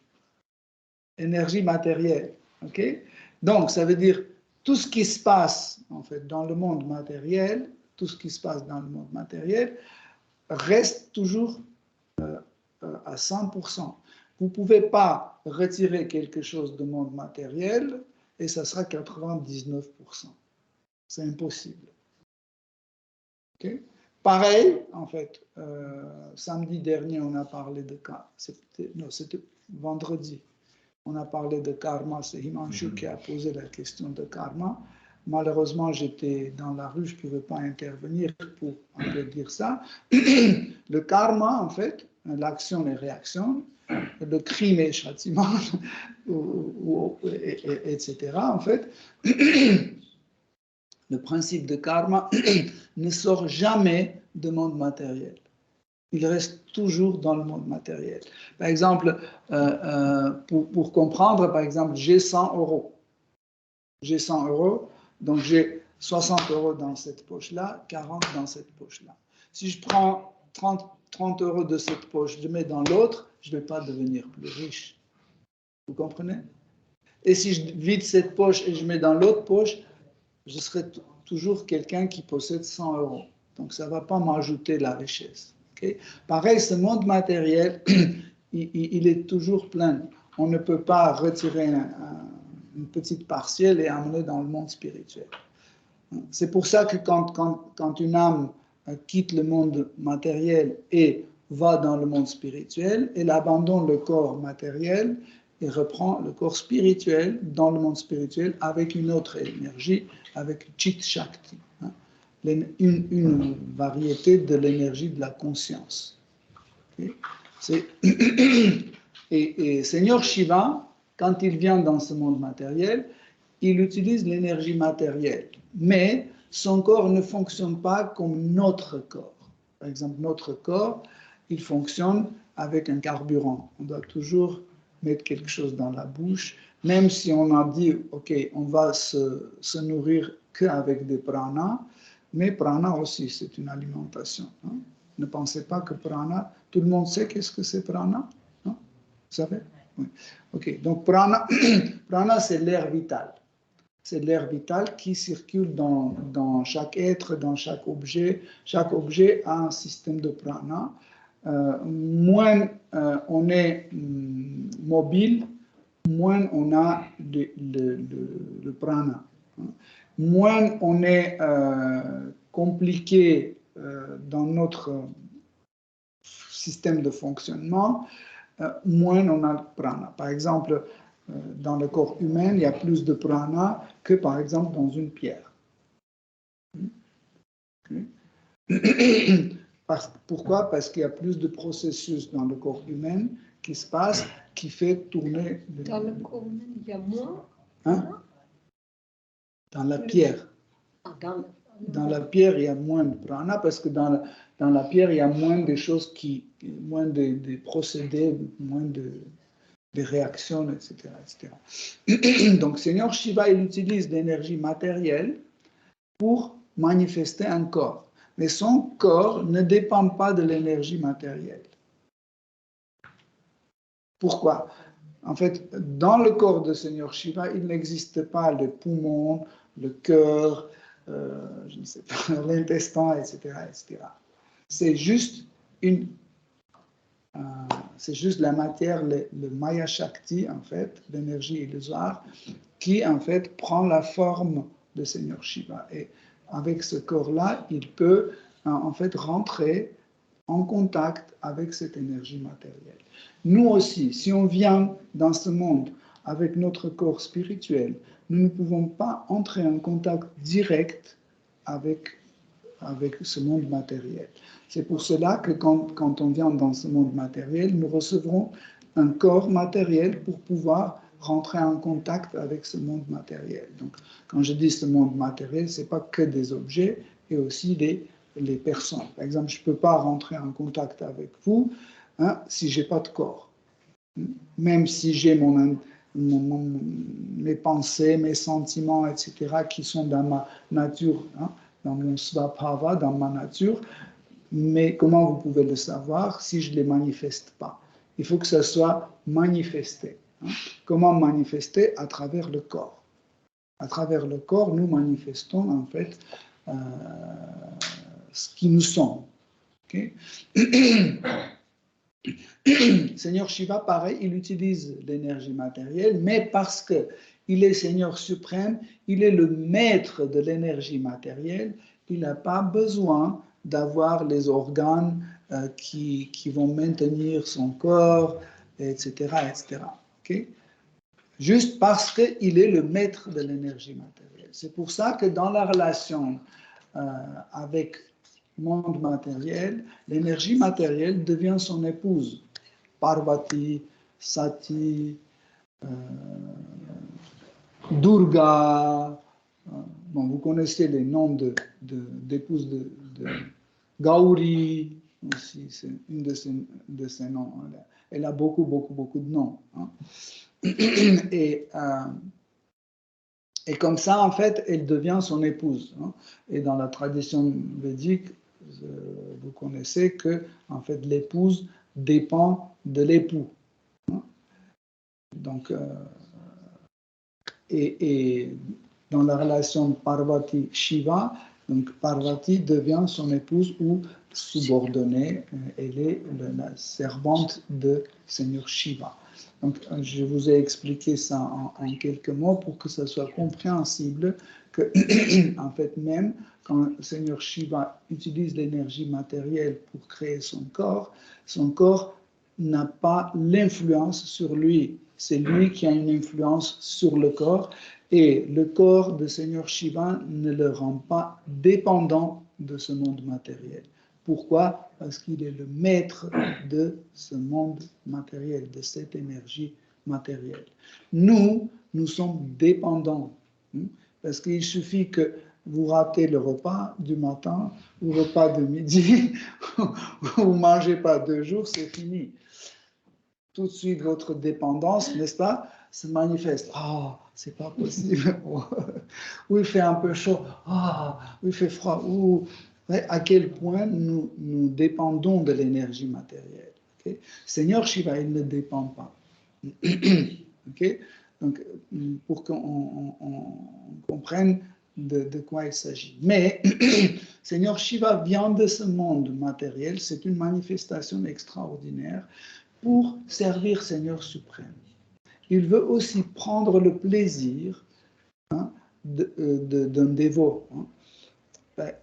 [SPEAKER 1] Énergie matérielle. Okay? Donc, ça veut dire tout ce qui se passe en fait dans le monde matériel, reste toujours à 100%. Vous ne pouvez pas retirer quelque chose du monde matériel et ça sera 99%. C'est impossible. Okay? Pareil, en fait, samedi dernier, on a parlé de karma. C'était vendredi. On a parlé de karma. C'est Himanshu qui a posé la question de karma. Malheureusement, j'étais dans la rue, je ne pouvais pas intervenir pour un peu dire ça. Le karma, en fait, l'action et réaction, le crime et châtiment, etc. En fait, le principe de karma ne sort jamais du monde matériel. Il reste toujours dans le monde matériel. Par exemple, pour comprendre, par exemple, j'ai 100 euros. J'ai 100 euros, donc j'ai 60 euros dans cette poche-là, 40 dans cette poche-là. Si je prends 30 euros de cette poche, je mets dans l'autre, je ne vais pas devenir plus riche. Vous comprenez? Et si je vide cette poche et je mets dans l'autre poche, je serai toujours quelqu'un qui possède 100 euros. Donc ça ne va pas m'ajouter la richesse. Okay? Pareil, ce monde matériel, il est toujours plein. On ne peut pas retirer une petite partielle et amener dans le monde spirituel. C'est pour ça que quand une âme quitte le monde matériel et va dans le monde spirituel, elle abandonne le corps matériel et reprend le corps spirituel dans le monde spirituel avec une autre énergie, avec Chit Shakti, une variété de l'énergie de la conscience. Et Seigneur Shiva, quand il vient dans ce monde matériel, il utilise l'énergie matérielle, mais son corps ne fonctionne pas comme notre corps. Par exemple, notre corps, il fonctionne avec un carburant. On doit toujours mettre quelque chose dans la bouche, même si on a dit, OK, on va se nourrir qu'avec des pranas, mais prana aussi, c'est une alimentation. Hein? Ne pensez pas que prana, tout le monde sait qu'est-ce que c'est prana? Non? Vous savez? Oui. OK, donc prana, prana c'est l'air vital. C'est l'air vital qui circule dans chaque être, dans chaque objet. Chaque objet a un système de prana. Moins on est mobile, moins on a le prana. Moins on est compliqué dans notre système de fonctionnement, moins on a le prana. Par exemple, dans le corps humain, il y a plus de prana que, par exemple, dans une pierre. Pourquoi? Parce qu'il y a plus de processus dans le corps humain qui se passent, qui fait tourner...
[SPEAKER 3] Dans le corps humain, il y a moins?
[SPEAKER 1] Hein? Dans la pierre. Dans la pierre, il y a moins de prana parce que dans la pierre, il y a moins de choses moins de procédés, moins de réactions, etc., etc. Donc, Seigneur Shiva, il utilise l'énergie matérielle pour manifester un corps. Mais son corps ne dépend pas de l'énergie matérielle. Pourquoi? En fait, dans le corps de Seigneur Shiva, il n'existe pas le poumon, le cœur, je ne sais pas, l'intestin, etc., etc. C'est juste c'est juste la matière, le Maya Shakti, en fait, l'énergie illusoire, qui, en fait, prend la forme de Seigneur Shiva. Et avec ce corps-là, il peut, en fait, rentrer en contact avec cette énergie matérielle. Nous aussi, si on vient dans ce monde avec notre corps spirituel, nous ne pouvons pas entrer en contact direct avec ce monde matériel. C'est pour cela que quand on vient dans ce monde matériel, nous recevrons un corps matériel pour pouvoir rentrer en contact avec ce monde matériel. Donc, quand je dis ce monde matériel, ce n'est pas que des objets, et aussi les personnes. Par exemple, je ne peux pas rentrer en contact avec vous si je n'ai pas de corps. Même si j'ai mes pensées, mes sentiments, etc., qui sont dans ma nature, dans mon svabhava, dans ma nature, mais comment vous pouvez le savoir si je ne les manifeste pas? Il faut que ça soit manifesté. Comment manifester? À travers le corps. À travers le corps, nous manifestons en fait ce qui nous sommes. Okay? Seigneur Shiva, pareil, il utilise l'énergie matérielle, mais parce qu'il est Seigneur suprême, il est le maître de l'énergie matérielle, il n'a pas besoin d'avoir les organes qui vont maintenir son corps, etc. etc. Okay? Juste parce qu'il est le maître de l'énergie matérielle. C'est pour ça que dans la relation avec le monde matériel, l'énergie matérielle devient son épouse. Parvati, Sati, Durga. Bon, vous connaissez les noms d'épouses de Gauri, aussi, c'est une de ces noms. Elle a beaucoup de noms. Et comme ça, en fait, elle devient son épouse. Et dans la tradition védique, vous connaissez que, en fait, l'épouse dépend de l'époux. Donc, et dans la relation Parvati-Shiva, donc Parvati devient son épouse ou subordonnée, elle est la servante de Seigneur Shiva. Donc, je vous ai expliqué ça en quelques mots pour que ça soit compréhensible que, en fait, même quand Seigneur Shiva utilise l'énergie matérielle pour créer son corps n'a pas l'influence sur lui. C'est lui qui a une influence sur le corps et le corps de Seigneur Shiva ne le rend pas dépendant de ce monde matériel. Pourquoi? Parce qu'il est le maître de ce monde matériel, de cette énergie matérielle. Nous sommes dépendants. Parce qu'il suffit que vous ratez le repas du matin ou le repas de midi, vous ne mangez pas 2 jours, c'est fini. Tout de suite, votre dépendance, n'est-ce pas, se manifeste. Ah, c'est pas possible. Ou il fait un peu chaud. Ah, ou il fait froid. Ou à quel point nous dépendons de l'énergie matérielle. Okay? Seigneur Shiva, il ne dépend pas. Okay? Donc, pour qu'on comprenne de quoi il s'agit. Mais Seigneur Shiva vient de ce monde matériel, c'est une manifestation extraordinaire pour servir Seigneur suprême. Il veut aussi prendre le plaisir d'un dévot.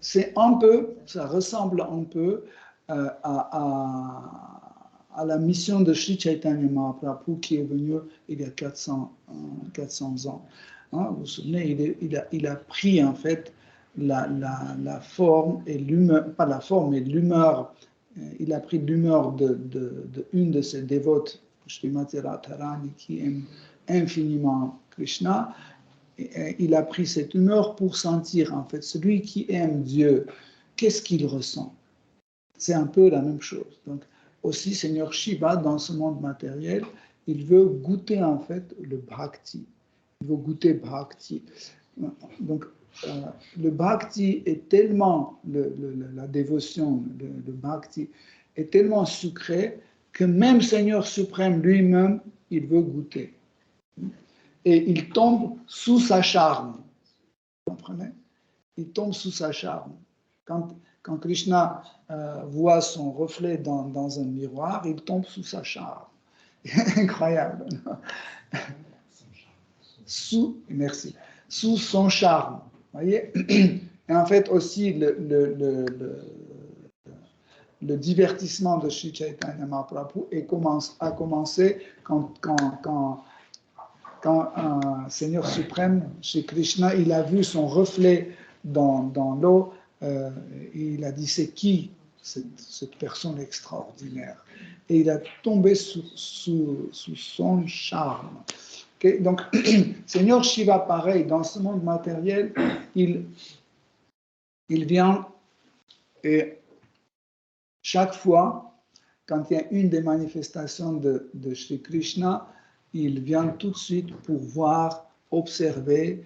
[SPEAKER 1] C'est un peu, ça ressemble un peu à la mission de Sri Chaitanya Mahaprabhu qui est venu il y a 400 ans. Vous vous souvenez, il a pris en fait la forme et l'humeur, pas la forme, mais l'humeur. Il a pris l'humeur de une de ses dévotes, Srimati Radharani, qui aime infiniment Krishna, il a pris cette humeur pour sentir, en fait, celui qui aime Dieu, qu'est-ce qu'il ressent? C'est un peu la même chose. Donc, aussi, Seigneur Shiva, dans ce monde matériel, il veut goûter, en fait, le bhakti. Il veut goûter bhakti. Donc, le bhakti est tellement, la dévotion, le bhakti est tellement sucré que même Seigneur suprême lui-même, il veut goûter. Et il tombe sous sa charme. Vous comprenez? Il tombe sous sa charme. Quand Krishna voit son reflet dans un miroir, il tombe sous sa charme. Incroyable. Merci. Sous son charme. Voyez? Et en fait aussi le divertissement de Sri Chaitanya Mahaprabhu a commencé quand un Seigneur suprême, chez Krishna, il a vu son reflet dans l'eau, il a dit c'est qui cette personne extraordinaire? Et il a tombé sous son charme. Okay? Donc, Seigneur Shiva, pareil, dans ce monde matériel, il vient et chaque fois, quand il y a une des manifestations de Shri Krishna, il vient tout de suite pour voir, observer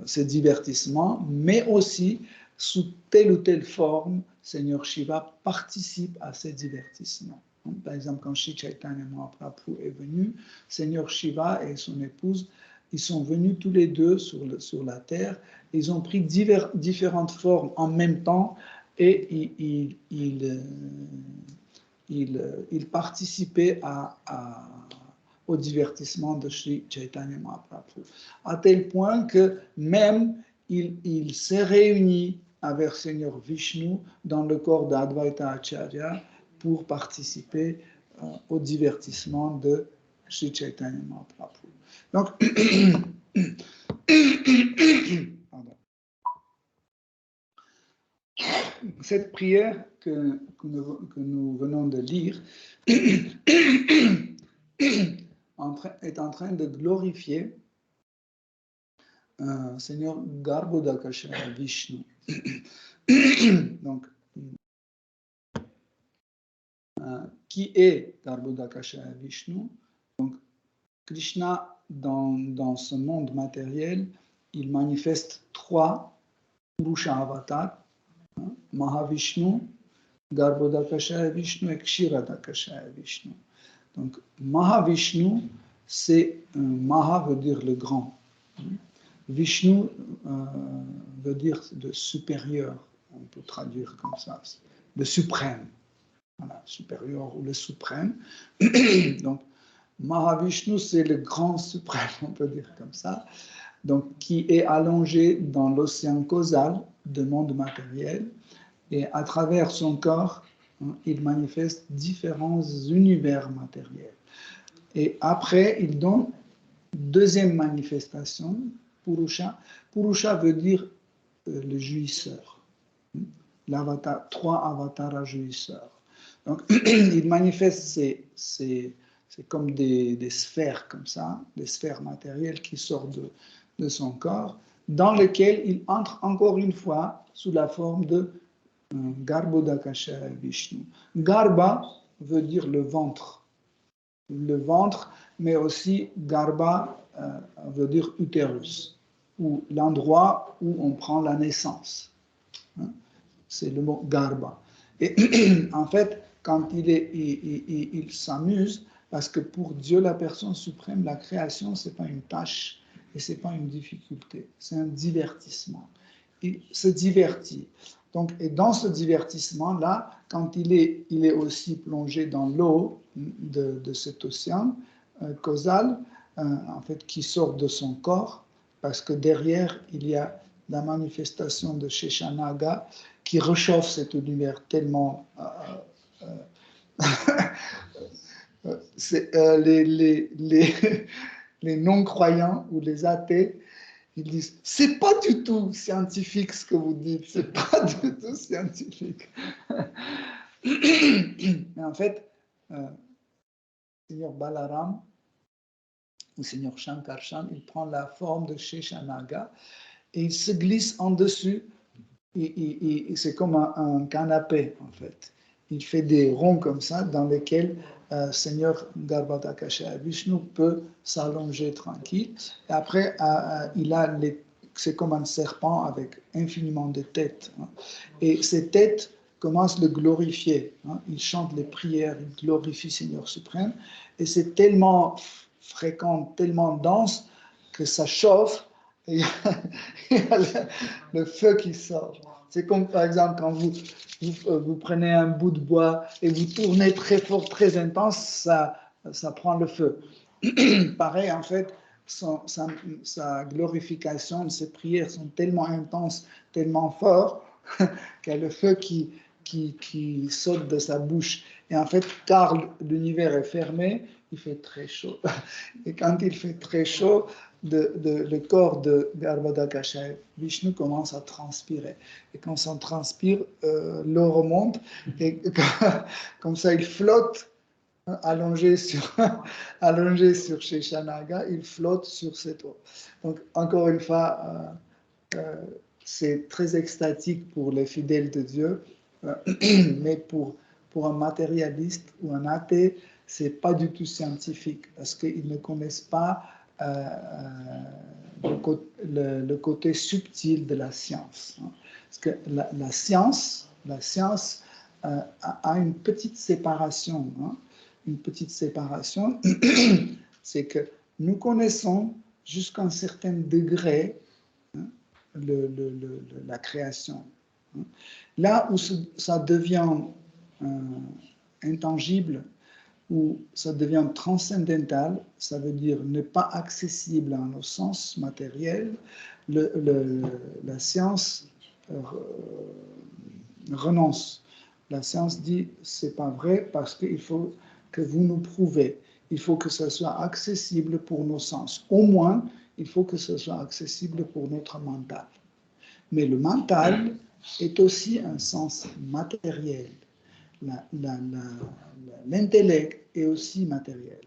[SPEAKER 1] ces divertissements, mais aussi, sous telle ou telle forme, Seigneur Shiva participe à ces divertissements. Par exemple, quand Shri Chaitanya Mahaprabhu est venu, Seigneur Shiva et son épouse, ils sont venus tous les deux sur la terre, ils ont pris différentes formes en même temps, et il participait au divertissement de Sri Chaitanya Mahaprabhu, à tel point que même il s'est réuni avec Seigneur Vishnu dans le corps d'Advaita Acharya pour participer au divertissement de Sri Chaitanya Mahaprabhu. Donc, cette prière que nous venons de lire est en train de glorifier Seigneur Garbhodakasha Vishnu. Donc, qui est Garbhodakasha Vishnu? Donc, Krishna, dans ce monde matériel, il manifeste 3 Purusha avatars, Mahavishnu, Garbhodakasha Vishnu et Kshiradakasha Vishnu. Donc, Mahavishnu, c'est Maha veut dire le grand. Vishnu veut dire de supérieur, on peut traduire comme ça, le suprême. Voilà, supérieur ou le suprême. Donc, Mahavishnu, c'est le grand suprême, on peut dire comme ça. Donc, qui est allongé dans l'océan causal du monde matériel. Et à travers son corps, il manifeste différents univers matériels. Et après, il donne deuxième manifestation, Purusha. Purusha veut dire le jouisseur. L'avatar, 3 avatars jouisseurs. Donc, il manifeste c'est comme des sphères comme ça, des sphères matérielles qui sortent de son corps, dans lesquelles il entre encore une fois sous la forme de Garbhodakasha Vishnu. Garba veut dire le ventre, mais aussi Garba veut dire utérus, ou l'endroit où on prend la naissance. C'est le mot Garba. Et en fait, quand il s'amuse, parce que pour Dieu, la personne suprême, la création, ce n'est pas une tâche et ce n'est pas une difficulté, c'est un divertissement. Il se divertit. Donc, et dans ce divertissement-là, quand il est aussi plongé dans l'eau de cet océan causal, en fait, qui sort de son corps, parce que derrière, il y a la manifestation de Sheshanaga qui réchauffe cet univers tellement... les non-croyants ou les athées, ils disent « c'est pas du tout scientifique ce que vous dites, c'est pas du tout scientifique ». Mais en fait, Seigneur Balaram, le Seigneur Shankarshan, il prend la forme de Sheshanaga et il se glisse en dessus. C'est comme un canapé, en fait. Il fait des ronds comme ça dans lesquels Seigneur Garbhodakasaya Vishnu peut s'allonger tranquille. Et après, c'est comme un serpent avec infiniment de têtes. Hein. Et ces têtes commencent à le glorifier. Hein. Il chante les prières, il glorifie Seigneur suprême. Et c'est tellement fréquent, tellement dense que ça chauffe. Et il y a le feu qui sort. C'est comme par exemple quand vous prenez un bout de bois et vous tournez très fort, très intense, ça prend le feu. Pareil, en fait, sa glorification, ses prières sont tellement intenses, tellement fortes, qu'il y a le feu qui saute de sa bouche. Et en fait, car l'univers est fermé, il fait très chaud. Et quand il fait très chaud, le corps de Garbhodakasaya Vishnu commence à transpirer. Et quand ça transpire, l'eau remonte, et comme ça, il flotte, hein, allongé sur Sheshanaga, il flotte sur cette eau. Donc, encore une fois, c'est très extatique pour les fidèles de Dieu, mais pour un matérialiste ou un athée, c'est pas du tout scientifique parce qu'ils ne connaissent pas le côté subtil de la science. Hein. Parce que la science a une petite séparation. Hein. Une petite séparation, c'est que nous connaissons jusqu'à un certain degré, hein, la création. Hein. Là où ça devient intangible, où ça devient transcendantal, ça veut dire ne pas accessible à nos sens matériels, la science renonce. La science dit c'est pas vrai parce qu'il faut que vous nous prouvez. Il faut que ça soit accessible pour nos sens. Au moins, il faut que ce soit accessible pour notre mental. Mais le mental est aussi un sens matériel. L'intellect est aussi matériel.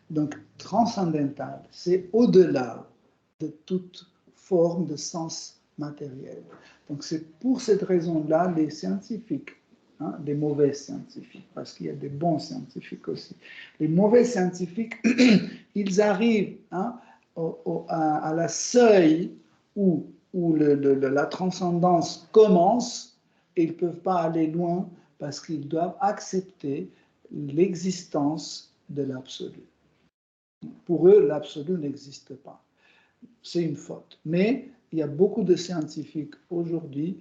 [SPEAKER 1] Donc, transcendantal, c'est au-delà de toute forme de sens matériel. Donc, c'est pour cette raison-là, les scientifiques, hein, les mauvais scientifiques, parce qu'il y a des bons scientifiques aussi, les mauvais scientifiques, ils arrivent, hein, à la seuil où la transcendance commence et ils ne peuvent pas aller loin parce qu'ils doivent accepter l'existence de l'absolu. Pour eux, l'absolu n'existe pas. C'est une faute. Mais il y a beaucoup de scientifiques aujourd'hui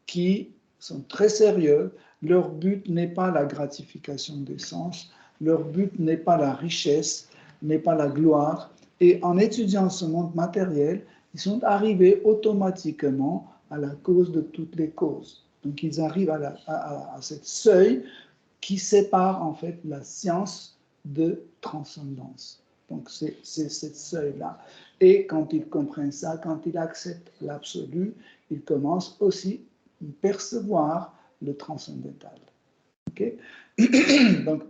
[SPEAKER 1] qui sont très sérieux. Leur but n'est pas la gratification des sens, leur but n'est pas la richesse, n'est pas la gloire. Et en étudiant ce monde matériel, ils sont arrivés automatiquement à la cause de toutes les causes. Donc ils arrivent à cette seuil qui sépare en fait la science de transcendance. Donc c'est cette seuil-là. Et quand ils comprennent ça, quand ils acceptent l'absolu, ils commencent aussi à percevoir le transcendantal. Okay? Donc,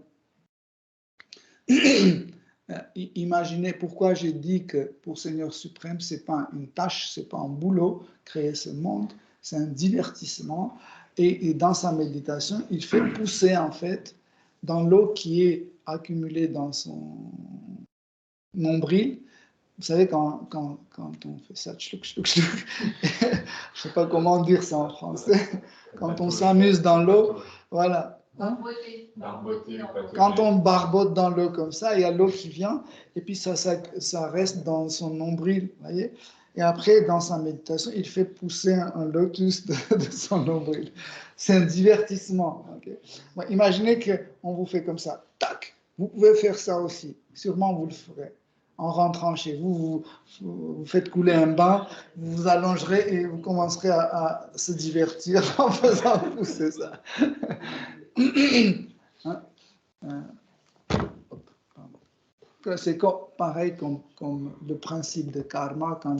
[SPEAKER 1] imaginez pourquoi j'ai dit que pour Seigneur suprême, ce n'est pas une tâche, ce n'est pas un boulot, créer ce monde, c'est un divertissement. Et dans sa méditation, il fait pousser en fait dans l'eau qui est accumulée dans son nombril. Vous savez, quand on fait ça, je ne sais pas comment dire ça en français, quand on s'amuse dans l'eau, voilà. Hein? Quand on barbote dans l'eau comme ça, il y a l'eau qui vient, et puis ça reste dans son nombril, vous voyez. Et après, dans sa méditation, il fait pousser un lotus de son nombril. C'est un divertissement. Okay? Bon, imaginez qu'on vous fait comme ça, tac. Vous pouvez faire ça aussi. Sûrement, vous le ferez. En rentrant chez vous, vous faites couler un bain, vous vous allongerez et vous commencerez à se divertir en faisant pousser ça. Hein? C'est pareil comme le principe de karma, quand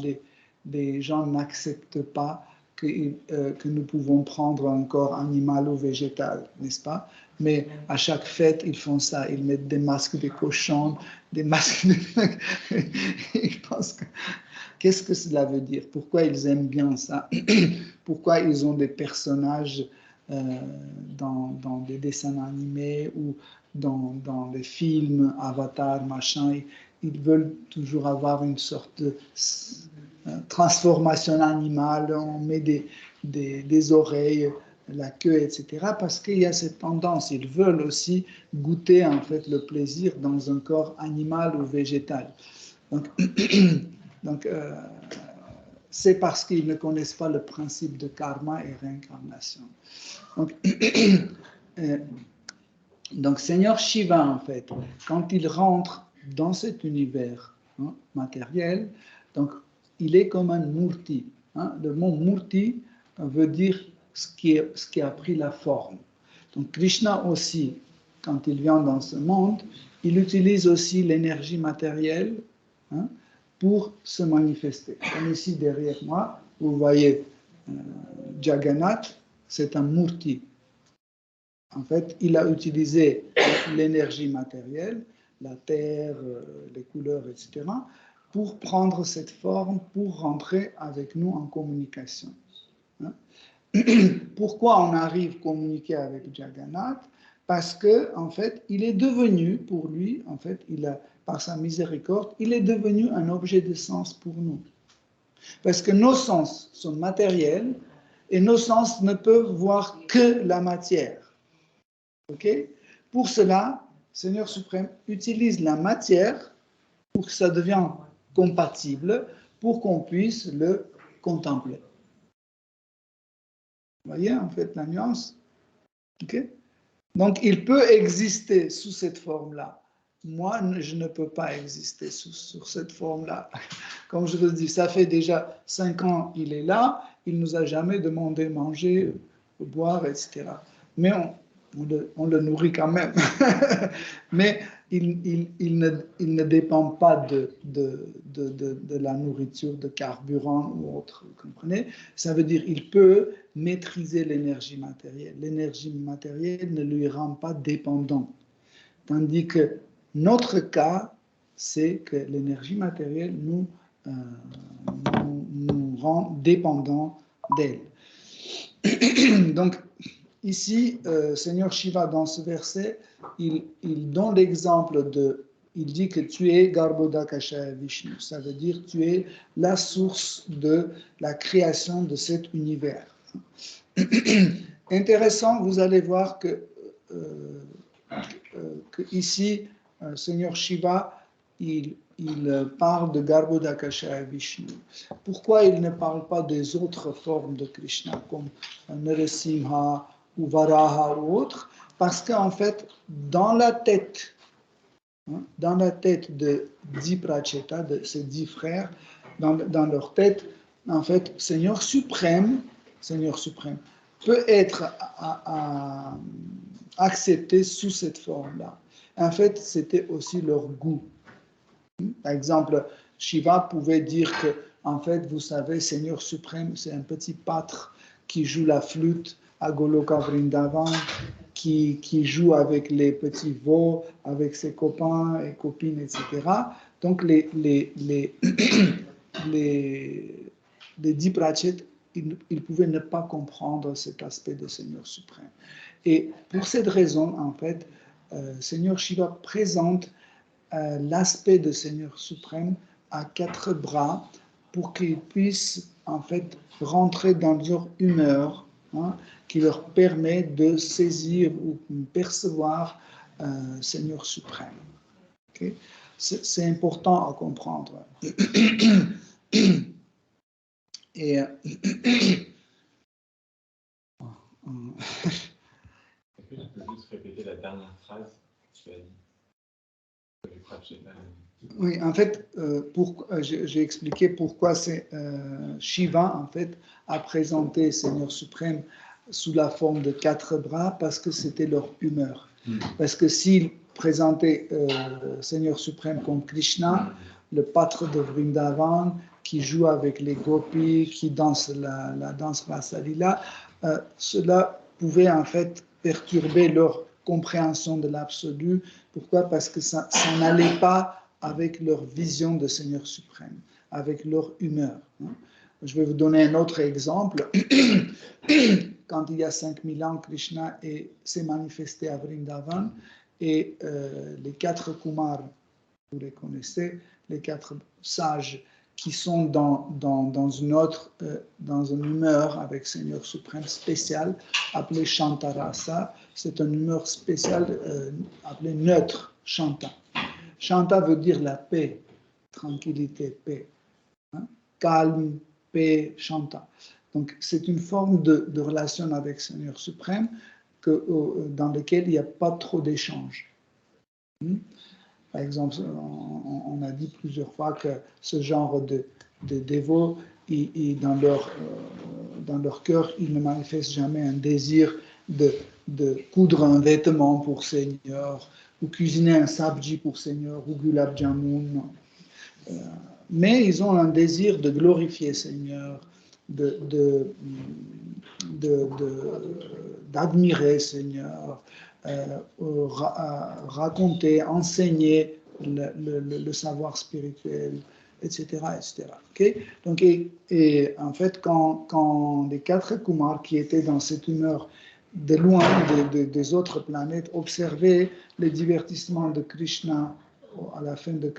[SPEAKER 1] les gens n'acceptent pas que nous pouvons prendre un corps animal ou végétal, n'est-ce pas? Mais à chaque fête, ils font ça. Ils mettent des masques de cochons, des masques de... Ils pensent que... Qu'est-ce que cela veut dire? Pourquoi ils aiment bien ça? Pourquoi ils ont des personnages dans des dessins animés ou dans les films, Avatar, machin? Ils veulent toujours avoir une sorte de transformation animale. On met des oreilles, la queue, etc. Parce qu'il y a cette tendance. Ils veulent aussi goûter en fait le plaisir dans un corps animal ou végétal. Donc, c'est parce qu'ils ne connaissent pas le principe de karma et réincarnation. Donc, Seigneur Shiva, en fait, quand il rentre dans cet univers matériel, donc, il est comme un murti. Le mot murti veut dire ce qui a pris la forme. Donc, Krishna aussi, quand il vient dans ce monde, il utilise aussi l'énergie matérielle pour se manifester. Comme ici derrière moi, vous voyez Jagannath, c'est un murti. En fait, il a utilisé l'énergie matérielle, la terre, les couleurs, etc., pour prendre cette forme, pour rentrer avec nous en communication. Pourquoi on arrive à communiquer avec Jagannath? Parce que, en fait, il est devenu, pour lui, en fait, par sa miséricorde, il est devenu un objet de sens pour nous. Parce que nos sens sont matériels et nos sens ne peuvent voir que la matière. Okay? Pour cela, Seigneur suprême utilise la matière pour que ça devienne compatible, pour qu'on puisse le contempler. Vous voyez en fait la nuance? Okay? Donc il peut exister sous cette forme-là. Moi, je ne peux pas exister sur cette forme-là. Comme je vous dis, ça fait déjà 5 ans qu'il est là, il ne nous a jamais demandé de manger, de boire, etc. Mais on le nourrit quand même. Mais il ne dépend pas de la nourriture, de carburant ou autre. Vous comprenez? Ça veut dire qu'il peut maîtriser l'énergie matérielle. L'énergie matérielle ne lui rend pas dépendant. Tandis que notre cas, c'est que l'énergie matérielle nous rend dépendants d'elle. Donc, ici, Seigneur Shiva, dans ce verset, il donne l'exemple il dit que tu es Garbhodakashaya Vishnu. Ça veut dire tu es la source de la création de cet univers. Intéressant, vous allez voir que ici, Seigneur Shiva, il parle de Garbhodakashaya Vishnu. Pourquoi il ne parle pas des autres formes de Krishna, comme Narasimha ou Varaha ou autres? Parce qu'en fait, dans la tête de 10 pracheta, de ces 10 frères, dans leur tête, en fait, Seigneur suprême peut être accepté sous cette forme-là. En fait, c'était aussi leur goût. Par exemple, Shiva pouvait dire que, en fait, vous savez, Seigneur suprême, c'est un petit pâtre qui joue la flûte à Goloka Vrindavan, qui joue avec les petits veaux, avec ses copains et copines, etc. Donc, les 10 prachets, ils pouvaient ne pas comprendre cet aspect de Seigneur suprême. Et pour cette raison, en fait, Seigneur Shiva présente l'aspect de Seigneur suprême à 4 bras pour qu'ils puissent en fait rentrer dans leur humeur qui leur permet de saisir ou percevoir Seigneur suprême. Okay? C'est important à comprendre. Et
[SPEAKER 3] Est-ce que tu peux juste répéter la dernière phrase que tu as dit?
[SPEAKER 1] Oui, en fait, j'ai expliqué pourquoi Shiva, en fait, a présenté Seigneur suprême sous la forme de 4 bras, parce que c'était leur humeur. Parce que s'il présentait Seigneur suprême comme Krishna, le pâtre de Vrindavan, qui jouent avec les gopis, qui dansent la danse Rasalila, cela pouvait en fait perturber leur compréhension de l'absolu. Pourquoi? Parce que ça n'allait pas avec leur vision de Seigneur suprême, avec leur humeur. Je vais vous donner un autre exemple. Quand il y a 5000 ans, Krishna s'est manifesté à Vrindavan et les 4 Kumars, vous les connaissez, les 4 sages qui sont dans une humeur avec Seigneur suprême spécial, appelée Shantarasa. C'est une humeur spéciale appelée neutre, Shanta. Shanta veut dire la paix, tranquillité, paix. Calme, paix, Shanta. Donc c'est une forme de relation avec Seigneur suprême dans laquelle il n'y a pas trop d'échanges. Par exemple, on a dit plusieurs fois que ce genre de dévots, dans leur cœur, ils ne manifestent jamais un désir de coudre un vêtement pour Seigneur, ou cuisiner un sabji pour Seigneur, ou gulab jamun. Mais ils ont un désir de glorifier Seigneur, d'admirer Seigneur, raconter, enseigner le savoir spirituel, etc. etc. Okay? Donc, et en fait, quand les 4 Kumars qui étaient dans cette humeur de loin des autres planètes observaient les divertissements de Krishna à la fin de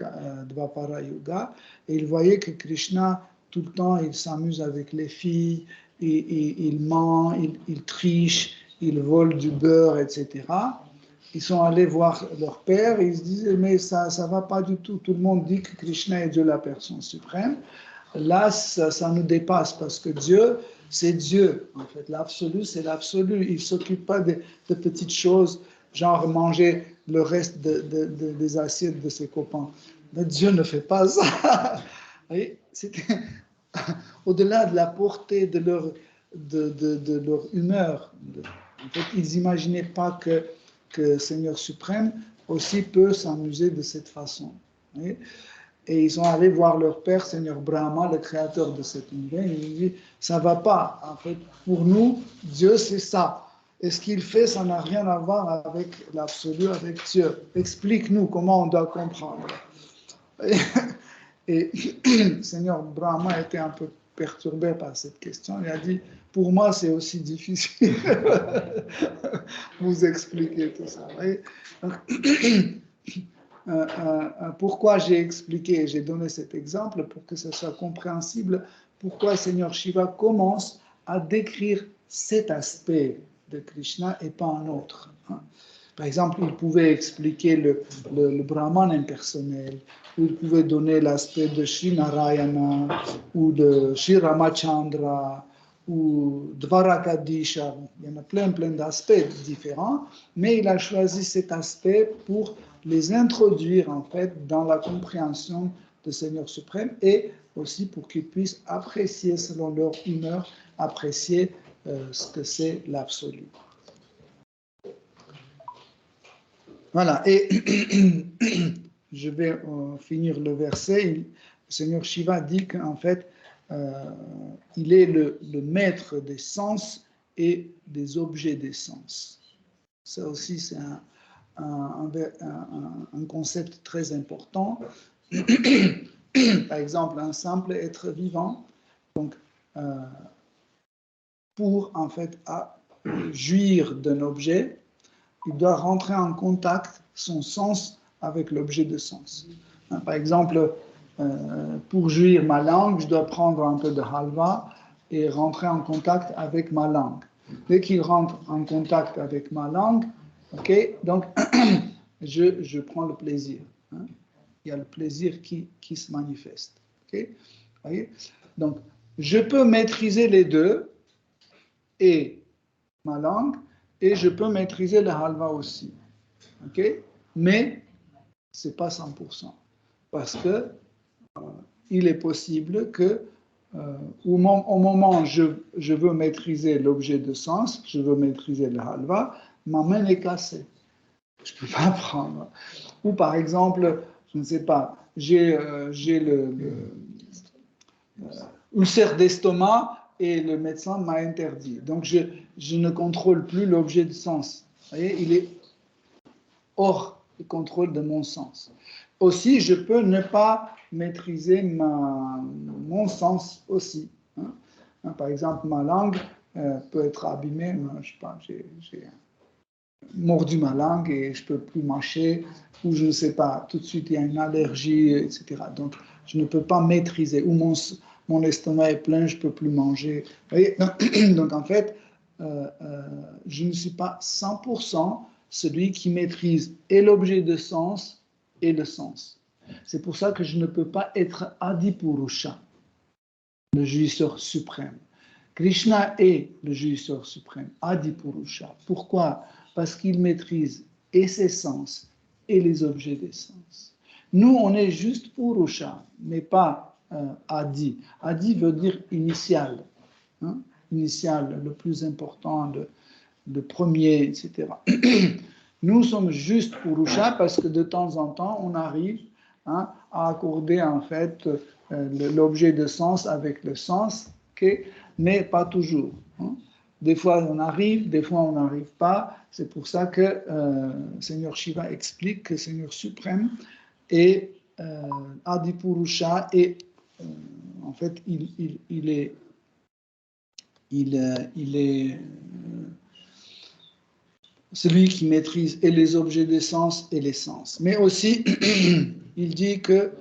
[SPEAKER 1] Dvapara Yuga, et ils voyaient que Krishna, tout le temps, il s'amuse avec les filles, il ment, il triche, il vole du beurre, etc. Ils sont allés voir leur père et ils se disaient, mais ça ne va pas du tout. Tout le monde dit que Krishna est Dieu, la personne suprême. Là, ça nous dépasse parce que Dieu, c'est Dieu. En fait, l'absolu, c'est l'absolu. Il ne s'occupe pas de petites choses, genre manger le reste des assiettes de ses copains. Mais Dieu ne fait pas ça. C'était au-delà de la portée de leur humeur. En fait, ils n'imaginaient pas que Seigneur suprême aussi peut s'amuser de cette façon. Et ils sont allés voir leur père, Seigneur Brahma, le créateur de cet univers, et ils disent, ça ne va pas. En fait, pour nous, Dieu, c'est ça. Et ce qu'il fait, ça n'a rien à voir avec l'absolu, avec Dieu. Explique-nous comment on doit comprendre. Et Seigneur Brahma était un peu perturbé par cette question. Il a dit, pour moi, c'est aussi difficile vous expliquer tout ça. Pourquoi j'ai expliqué, j'ai donné cet exemple pour que ce soit compréhensible, pourquoi Seigneur Shiva commence à décrire cet aspect de Krishna et pas un autre. Par exemple, il pouvait expliquer le Brahman impersonnel, ou il pouvait donner l'aspect de Sri Narayana, ou de Sri Ramachandra, ou Dvarakadisha. Il y en a plein d'aspects différents, mais il a choisi cet aspect pour les introduire en fait dans la compréhension de Seigneur suprême et aussi pour qu'ils puissent apprécier selon leur humeur, apprécier ce que c'est l'absolu. Voilà, et je vais finir le verset. Le Seigneur Shiva dit qu'en fait, il est le maître des sens et des objets des sens. Ça aussi, c'est un concept très important. Par exemple, un simple être vivant, donc pour en fait jouir d'un objet, il doit rentrer en contact son sens avec l'objet de sens. Par exemple, pour jouir ma langue, je dois prendre un peu de halva et rentrer en contact avec ma langue. Dès qu'il rentre en contact avec ma langue, okay, donc je prends le plaisir. Il y a le plaisir qui se manifeste. Okay? Voyez? Donc, je peux maîtriser les deux, et ma langue, et je peux maîtriser le halva aussi. Okay? Mais ce n'est pas 100%. Parce que il est possible que au moment où je veux maîtriser l'objet de sens, je veux maîtriser le halva, ma main est cassée. Je ne peux pas prendre. Ou par exemple, je ne sais pas, j'ai ulcère d'estomac et le médecin m'a interdit. Donc, je ne contrôle plus l'objet de sens. Vous voyez, il est hors du contrôle de mon sens. Aussi, je peux ne pas maîtriser mon sens aussi. Par exemple, ma langue peut être abîmée. Je sais pas, j'ai mordu ma langue et je ne peux plus mâcher, ou je ne sais pas, tout de suite il y a une allergie, etc. Donc, je ne peux pas maîtriser. Ou mon estomac est plein, je ne peux plus manger. Vous voyez. Donc, en fait, je ne suis pas 100% celui qui maîtrise et l'objet de sens et le sens. C'est pour ça que je ne peux pas être Adipurusha, le jouisseur suprême. Krishna est le jouisseur suprême, Adipurusha. Pourquoi? Parce qu'il maîtrise et ses sens et les objets des sens. Nous, on est juste Purusha, mais pas Adi. Adi veut dire initial. Initial, le plus important, le premier, etc. Nous sommes juste Purusha parce que de temps en temps, on arrive à accorder en fait l'objet de sens avec le sens, mais pas toujours. Des fois, on arrive, des fois, on n'arrive pas. C'est pour ça que Seigneur Shiva explique que Seigneur suprême est Adipurusha et en fait, il est celui qui maîtrise et les objets des sens et les sens. Mais aussi, il dit que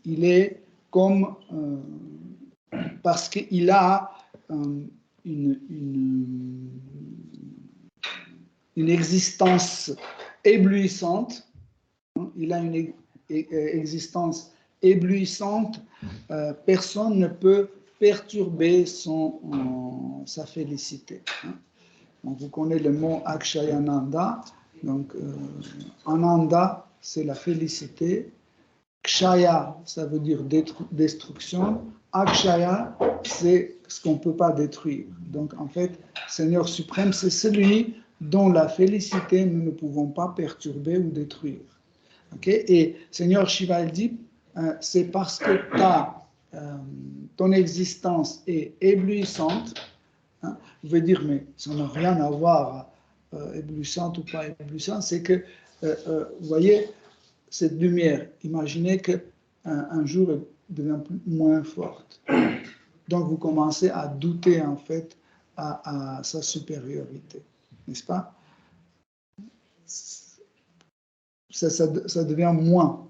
[SPEAKER 1] il est comme parce qu'il a une existence éblouissante. Il a une existence éblouissante. Personne ne peut perturber sa félicité. Donc, vous connaissez le mot Akshayananda. Donc, Ananda, c'est la félicité. Kshaya, ça veut dire destruction. Akshaya, c'est ce qu'on ne peut pas détruire. Donc, en fait, Seigneur suprême, c'est celui dont la félicité nous ne pouvons pas perturber ou détruire. Okay? Et Seigneur Shiva dit, c'est parce que ton existence est éblouissante. Vous pouvez dire, mais ça n'a rien à voir, éblouissante ou pas éblouissante, c'est que, vous voyez, cette lumière, imaginez qu'un jour, elle devient moins forte. Donc, vous commencez à douter, en fait, à sa supériorité, n'est-ce pas? Ça devient moins.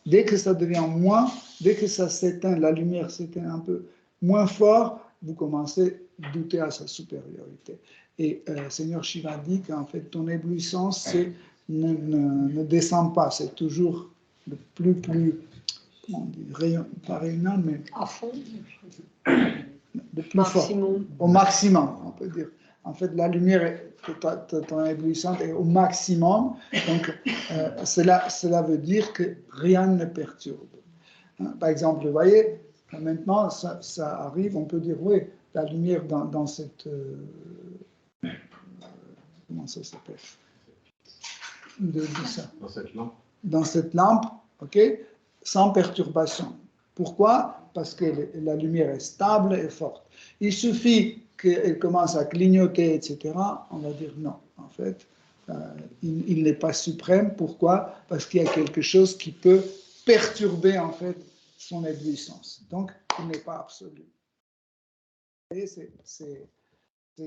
[SPEAKER 1] Dès que ça devient moins, dès que ça s'éteint, la lumière s'éteint un peu moins fort, vous commencez à douter à sa supériorité. Et Seigneur Shiva dit qu'en fait, ton éblouissance ne descend pas, c'est toujours le plus comment on dit, pas rayonnant, mais
[SPEAKER 4] à fond,
[SPEAKER 1] le plus
[SPEAKER 4] maximum.
[SPEAKER 1] Fort, au maximum, on peut dire. En fait, la lumière, ton éblouissante est au maximum, donc cela veut dire que rien ne perturbe. Par exemple, vous voyez, maintenant, ça arrive, on peut dire, oui, la lumière dans cette... comment ça s'appelle?
[SPEAKER 3] Dans cette lampe.
[SPEAKER 1] Dans cette lampe, ok, sans perturbation. Pourquoi? Parce que la lumière est stable et forte. Il suffit qu'elle commence à clignoter, etc. On va dire non. En fait, il n'est pas suprême. Pourquoi? Parce qu'il y a quelque chose qui peut perturber en fait son éblouissance. Donc, il n'est pas absolu. Vous voyez, c'est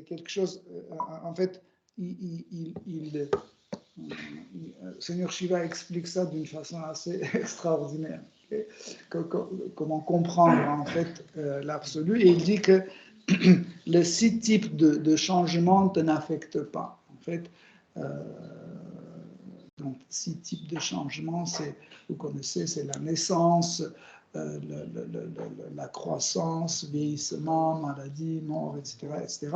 [SPEAKER 1] quelque chose. En fait, Seigneur Shiva explique ça d'une façon assez extraordinaire. Okay? Comment comprendre en fait l'absolu. Et il dit que les 6 types de changements ne n'affectent pas. En fait, donc 6 types de changements, vous connaissez, c'est la naissance, la croissance, vieillissement, maladie, mort, etc., etc.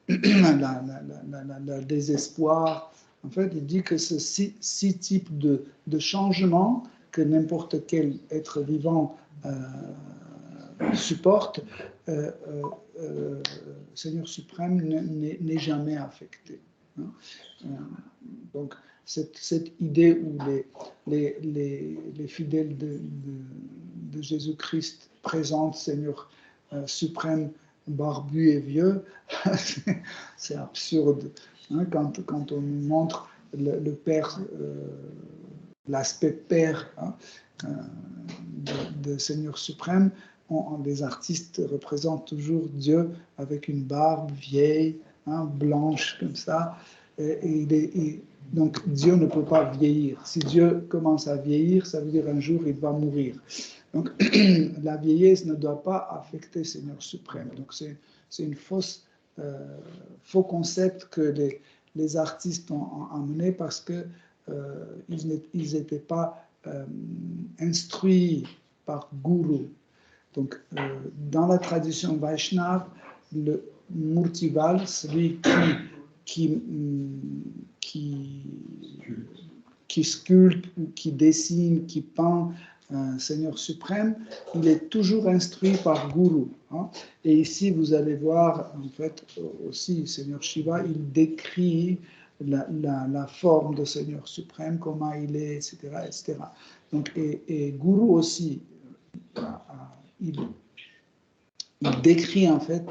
[SPEAKER 1] Le désespoir. En fait, il dit que ces 6 types de changements que n'importe quel être vivant supporte, Seigneur suprême n'est jamais affecté. Donc, cette idée où les fidèles de de Jésus-Christ présente Seigneur suprême, barbu et vieux. C'est absurde hein, quand on nous montre le Père, l'aspect Père hein, de Seigneur suprême. Les artistes représentent toujours Dieu avec une barbe vieille, hein, blanche comme ça. Donc Dieu ne peut pas vieillir. Si Dieu commence à vieillir, ça veut dire un jour il va mourir. Donc la vieillesse ne doit pas affecter Seigneur suprême. Donc c'est une faux concept que les artistes ont amené parce que ils n'étaient pas instruits par Guru. Donc, dans la tradition Vaishnava, le Murtival, celui qui sculpte, qui dessine, qui peint Seigneur suprême, il est toujours instruit par Guru. Hein. Et ici, vous allez voir, en fait, aussi, Seigneur Shiva, il décrit la forme de Seigneur suprême, comment il est, etc. etc. Donc, et Guru aussi, il décrit en fait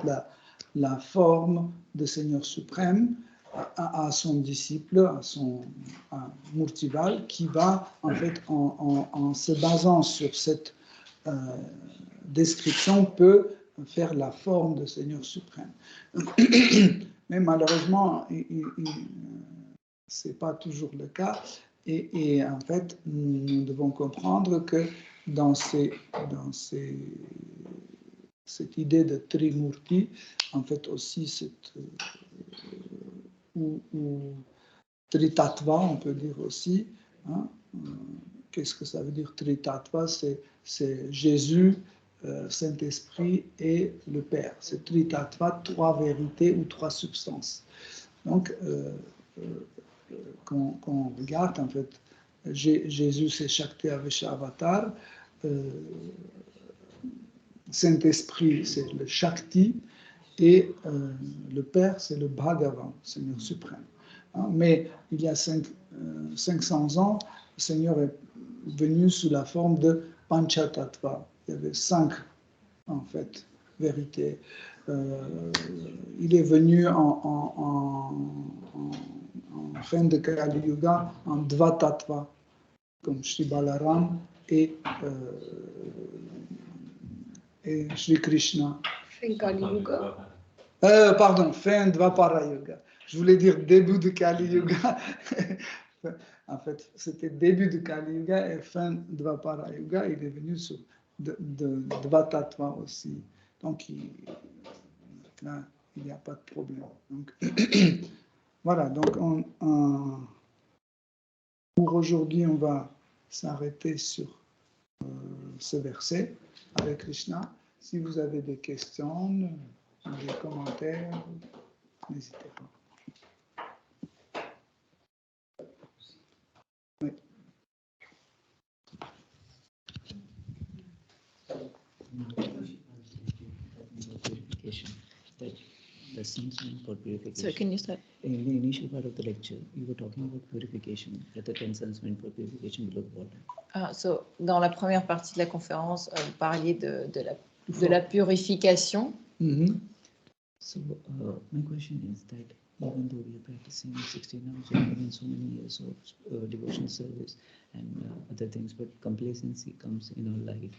[SPEAKER 1] la forme de Seigneur suprême à son disciple, à Murtival, qui va en fait en se basant sur cette description peut faire la forme de Seigneur suprême. Mais malheureusement, ce n'est pas toujours le cas. Et en fait, nous devons comprendre que dans cette idée de Trimurti, en fait aussi ou Tritattva, on peut dire aussi. Hein, qu'est-ce que ça veut dire Tritattva? C'est Jésus, Saint-Esprit et le Père. C'est Tritattva, trois vérités ou trois substances. Donc, quand on regarde, en fait, Jésus c'est Shakti Avesha Avatar, Saint-Esprit c'est le Shakti et le Père c'est le Bhagavan, Seigneur suprême. Hein, mais il y a 500 ans, le Seigneur est venu sous la forme de Panchatattva. Il y avait 5 en fait vérités. Il est venu en fin de Kali Yuga en Dvatattva, comme Shri Balaram et Shri Krishna.
[SPEAKER 2] Fin Kali Yuga.
[SPEAKER 1] Pardon, fin Dvapara Yuga. Je voulais dire début de Kali Yuga. En fait, c'était début de Kali Yuga et fin Dvapara Yuga. Il est venu sur Dvatattva aussi. Donc, là, il n'y a pas de problème. Donc, voilà, donc pour aujourd'hui, on va s'arrêter sur ce verset avec Krishna. Si vous avez des questions, des commentaires, n'hésitez pas. Oui.
[SPEAKER 4] The sense for purification.
[SPEAKER 5] So can you start?
[SPEAKER 4] In the initial part of the lecture, you were talking about purification, the 10 sense for purification below the water.
[SPEAKER 5] So, dans la première partie de la conférence, vous parliez de la purification.
[SPEAKER 1] Mm-hmm.
[SPEAKER 4] So my question is that even though we are practicing 16 hours and so many years of devotional service and other things, but complacency comes in our life.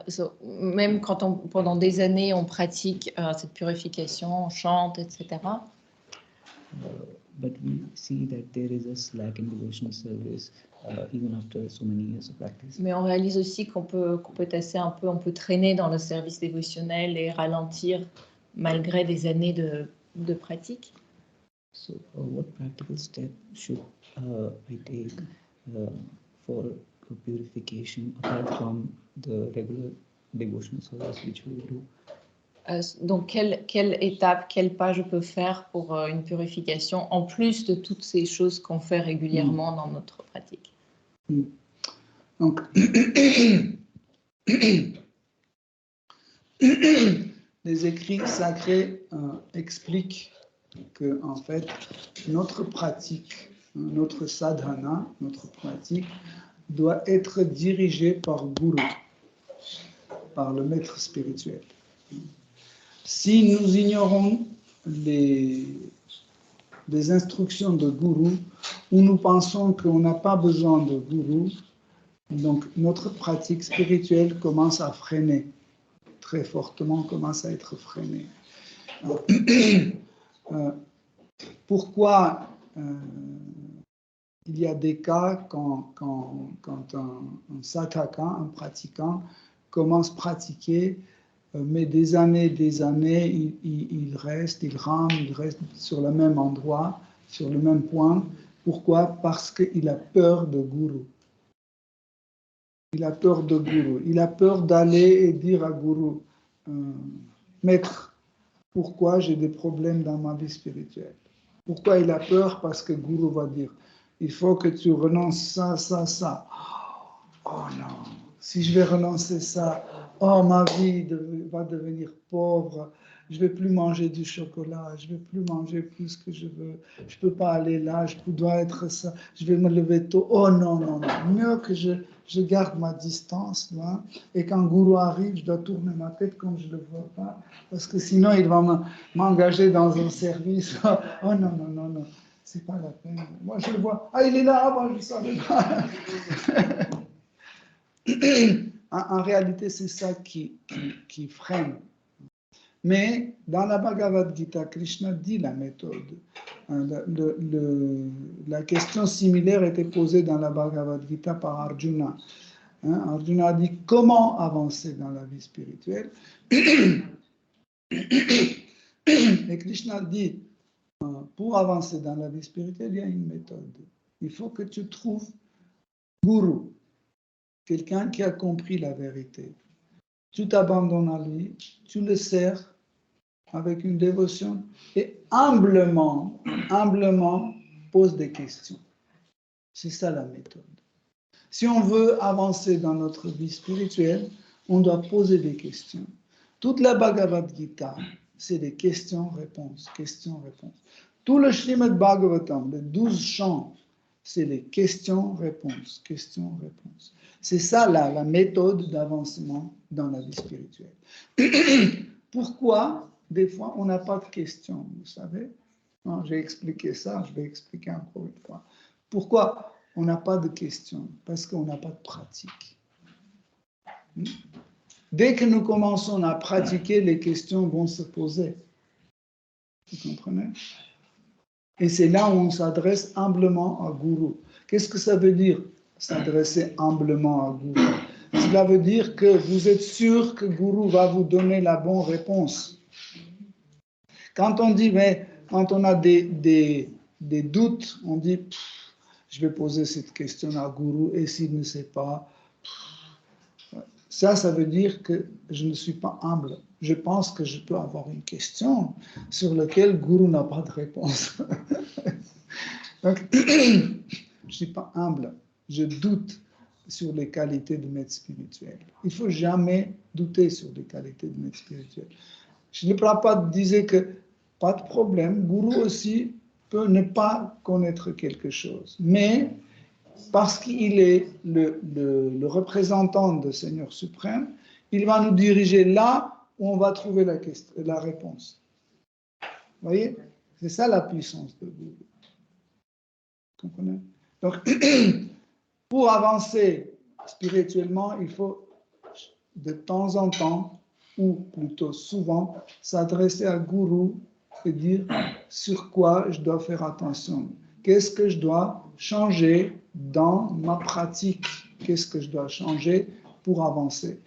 [SPEAKER 5] So, même quand pendant des années on pratique cette purification, on chante, etc.
[SPEAKER 4] But we see that there is a slack in devotional service even after so many years of practice.
[SPEAKER 5] Mais on réalise aussi qu'on peut tasser un peu, on peut traîner dans le service dévotionnel et ralentir malgré des années de pratique.
[SPEAKER 4] So, what practical steps should I take for purification apart from the regular devotional service which we do?
[SPEAKER 5] Donc, quelle étape, quel pas je peux faire pour une purification en plus de toutes ces choses qu'on fait régulièrement dans notre pratique?
[SPEAKER 1] Donc, les écrits sacrés expliquent que, en fait, notre pratique, notre sadhana, notre pratique, doit être dirigée par Guru. par le maître spirituel. Si nous ignorons les instructions de gourou, ou nous pensons qu'on n'a pas besoin de gourou, donc notre pratique spirituelle commence à freiner, très fortement commence à être freinée. Pourquoi il y a des cas quand un sadhaka, un pratiquant, commence à pratiquer, mais des années, il reste sur le même endroit, sur le même point. Pourquoi? Parce qu'il a peur de gourou. Il a peur de gourou. Il a peur d'aller et dire à gourou, maître, pourquoi j'ai des problèmes dans ma vie spirituelle? Pourquoi il a peur? Parce que gourou va dire, il faut que tu renonces ça. Oh non, si je vais renoncer ça, oh ma vie va devenir pauvre, je vais plus manger du chocolat, je vais plus manger plus ce que je veux, je peux pas aller là, je dois être ça, je vais me lever tôt. Oh non, mieux que je garde ma distance, là, et quand gourou arrive, je dois tourner ma tête comme je le vois pas, parce que sinon il va m'engager dans un service. Oh non. C'est pas la peine. Moi, je le vois. Ah, il est là. Moi, je ne savais pas. En réalité, c'est ça qui freine. Mais dans la Bhagavad Gita, Krishna dit la méthode. La question similaire était posée dans la Bhagavad Gita par Arjuna. Arjuna a dit comment avancer dans la vie spirituelle. Et Krishna dit pour avancer dans la vie spirituelle, il y a une méthode. Il faut que tu trouves gourou, quelqu'un qui a compris la vérité. Tu t'abandonnes à lui, tu le sers avec une dévotion et humblement pose des questions. C'est ça la méthode. Si on veut avancer dans notre vie spirituelle, on doit poser des questions. Toute la Bhagavad Gita, c'est des questions-réponses, questions-réponses. Tout le Srimad Bhagavatam, les 12 chants, c'est des questions-réponses, questions-réponses. C'est ça la méthode d'avancement dans la vie spirituelle. Pourquoi, des fois, on n'a pas de questions, vous savez? J'ai expliqué ça, je vais expliquer encore une fois. Pourquoi on n'a pas de questions? Parce qu'on n'a pas de pratique. Dès que nous commençons à pratiquer, les questions vont se poser. Vous comprenez? Et c'est là où on s'adresse humblement à Gourou. Qu'est-ce que ça veut dire, s'adresser humblement à Gourou? Cela veut dire que vous êtes sûr que Gourou va vous donner la bonne réponse. Quand on dit, mais quand on a des doutes, on dit, je vais poser cette question à Gourou, et s'il ne sait pas, ça veut dire que je ne suis pas humble. Je pense que je peux avoir une question sur laquelle Gourou n'a pas de réponse. Donc, je ne suis pas humble. Je doute sur les qualités de maître spirituel. Il ne faut jamais douter sur les qualités de maître spirituel. Je ne parle pas disait que pas de problème, Gourou aussi peut ne pas connaître quelque chose. Mais parce qu'il est le représentant du Seigneur suprême, il va nous diriger là où on va trouver la réponse. Vous voyez? C'est ça la puissance de Gourou. Vous comprenez? Donc, pour avancer spirituellement, il faut de temps en temps, ou plutôt souvent, s'adresser à Gourou et dire sur quoi je dois faire attention. Qu'est-ce que je dois changer dans ma pratique? Qu'est-ce que je dois changer pour avancer?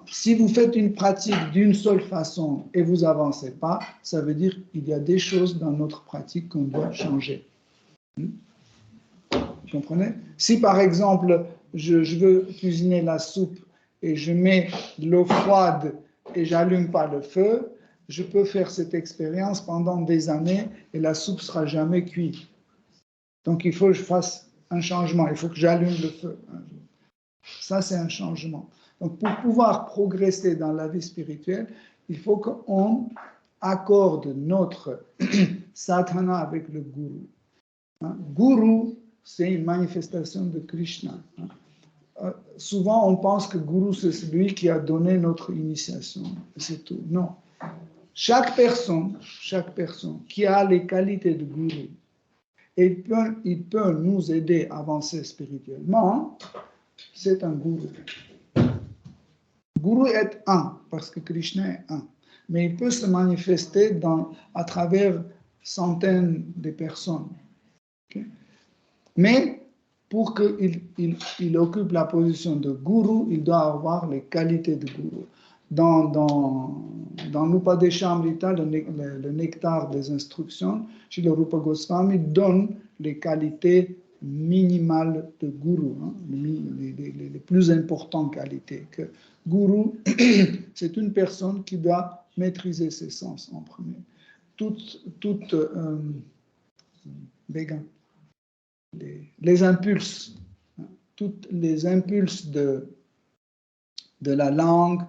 [SPEAKER 1] Si vous faites une pratique d'une seule façon et vous n'avancez pas, ça veut dire qu'il y a des choses dans notre pratique qu'on doit changer. Vous comprenez? Si par exemple, je veux cuisiner la soupe et je mets de l'eau froide et j'allume pas le feu, je peux faire cette expérience pendant des années et la soupe ne sera jamais cuite. Donc il faut que je fasse un changement, il faut que j'allume le feu. Ça, c'est un changement. Donc pour pouvoir progresser dans la vie spirituelle, il faut qu'on accorde notre sadhana avec le gourou. Gourou, c'est une manifestation de Krishna. souvent on pense que Guru c'est celui qui a donné notre initiation, c'est tout. Non. Chaque personne qui a les qualités de Guru, il peut nous aider à avancer spirituellement, c'est un Guru. Guru est un, parce que Krishna est un. Mais il peut se manifester à travers centaines de personnes. Okay? Mais pour qu'il occupe la position de Guru, il doit avoir les qualités de Guru. Dans l'Upadeshamrita, le nectar des instructions, Srila Rupa Goswami donne les qualités minimales de Guru, hein, les plus importantes qualités. Que Guru, c'est une personne qui doit maîtriser ses sens en premier. Les impulses, hein, toutes les impulses de la langue,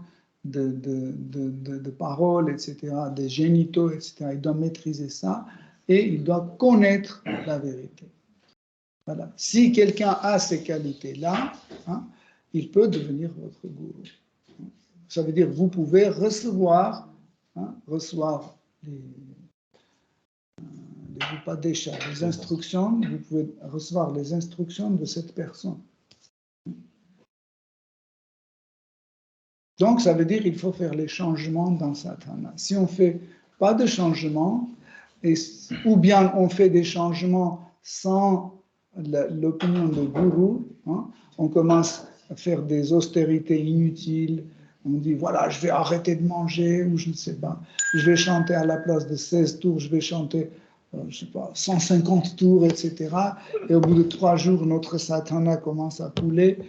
[SPEAKER 1] de paroles, etc., des génitaux, etc. Il doit maîtriser ça et il doit connaître la vérité. Voilà. Si quelqu'un a ces qualités-là, hein, il peut devenir votre gourou. Ça veut dire que vous pouvez recevoir les upadeshas, les instructions, vous pouvez recevoir les instructions de cette personne. Donc, ça veut dire qu'il faut faire les changements dans sadhana. Si on ne fait pas de changements, ou bien on fait des changements sans l'opinion de Guru, hein, on commence à faire des austérités inutiles, on dit voilà, je vais arrêter de manger, ou je ne sais pas, je vais chanter à la place de 16 tours, je vais chanter, je ne sais pas, 150 tours, etc. Et au bout de 3 jours, notre sadhana commence à couler.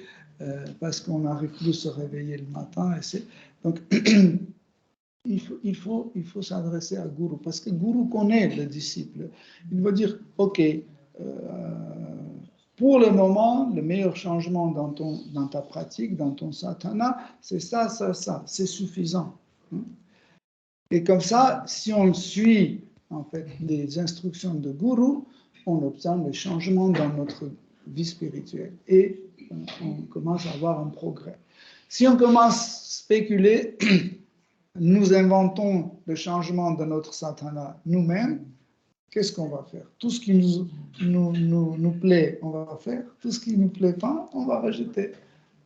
[SPEAKER 1] Parce qu'on n'arrive plus à se réveiller le matin. Donc, il faut s'adresser à Guru, parce que Guru connaît le disciple. Il va dire, OK, pour le moment, le meilleur changement dans ta pratique, dans ton sadhana, c'est ça, c'est suffisant. Et comme ça, si on suit en fait les instructions de Guru, on obtient les changements dans notre vie spirituelle. Et on commence à avoir un progrès. Si on commence à spéculer, nous inventons le changement de notre sadhana nous-mêmes, qu'est-ce qu'on va faire? Tout ce qui nous plaît, on va faire. Tout ce qui ne nous plaît pas, on va rejeter.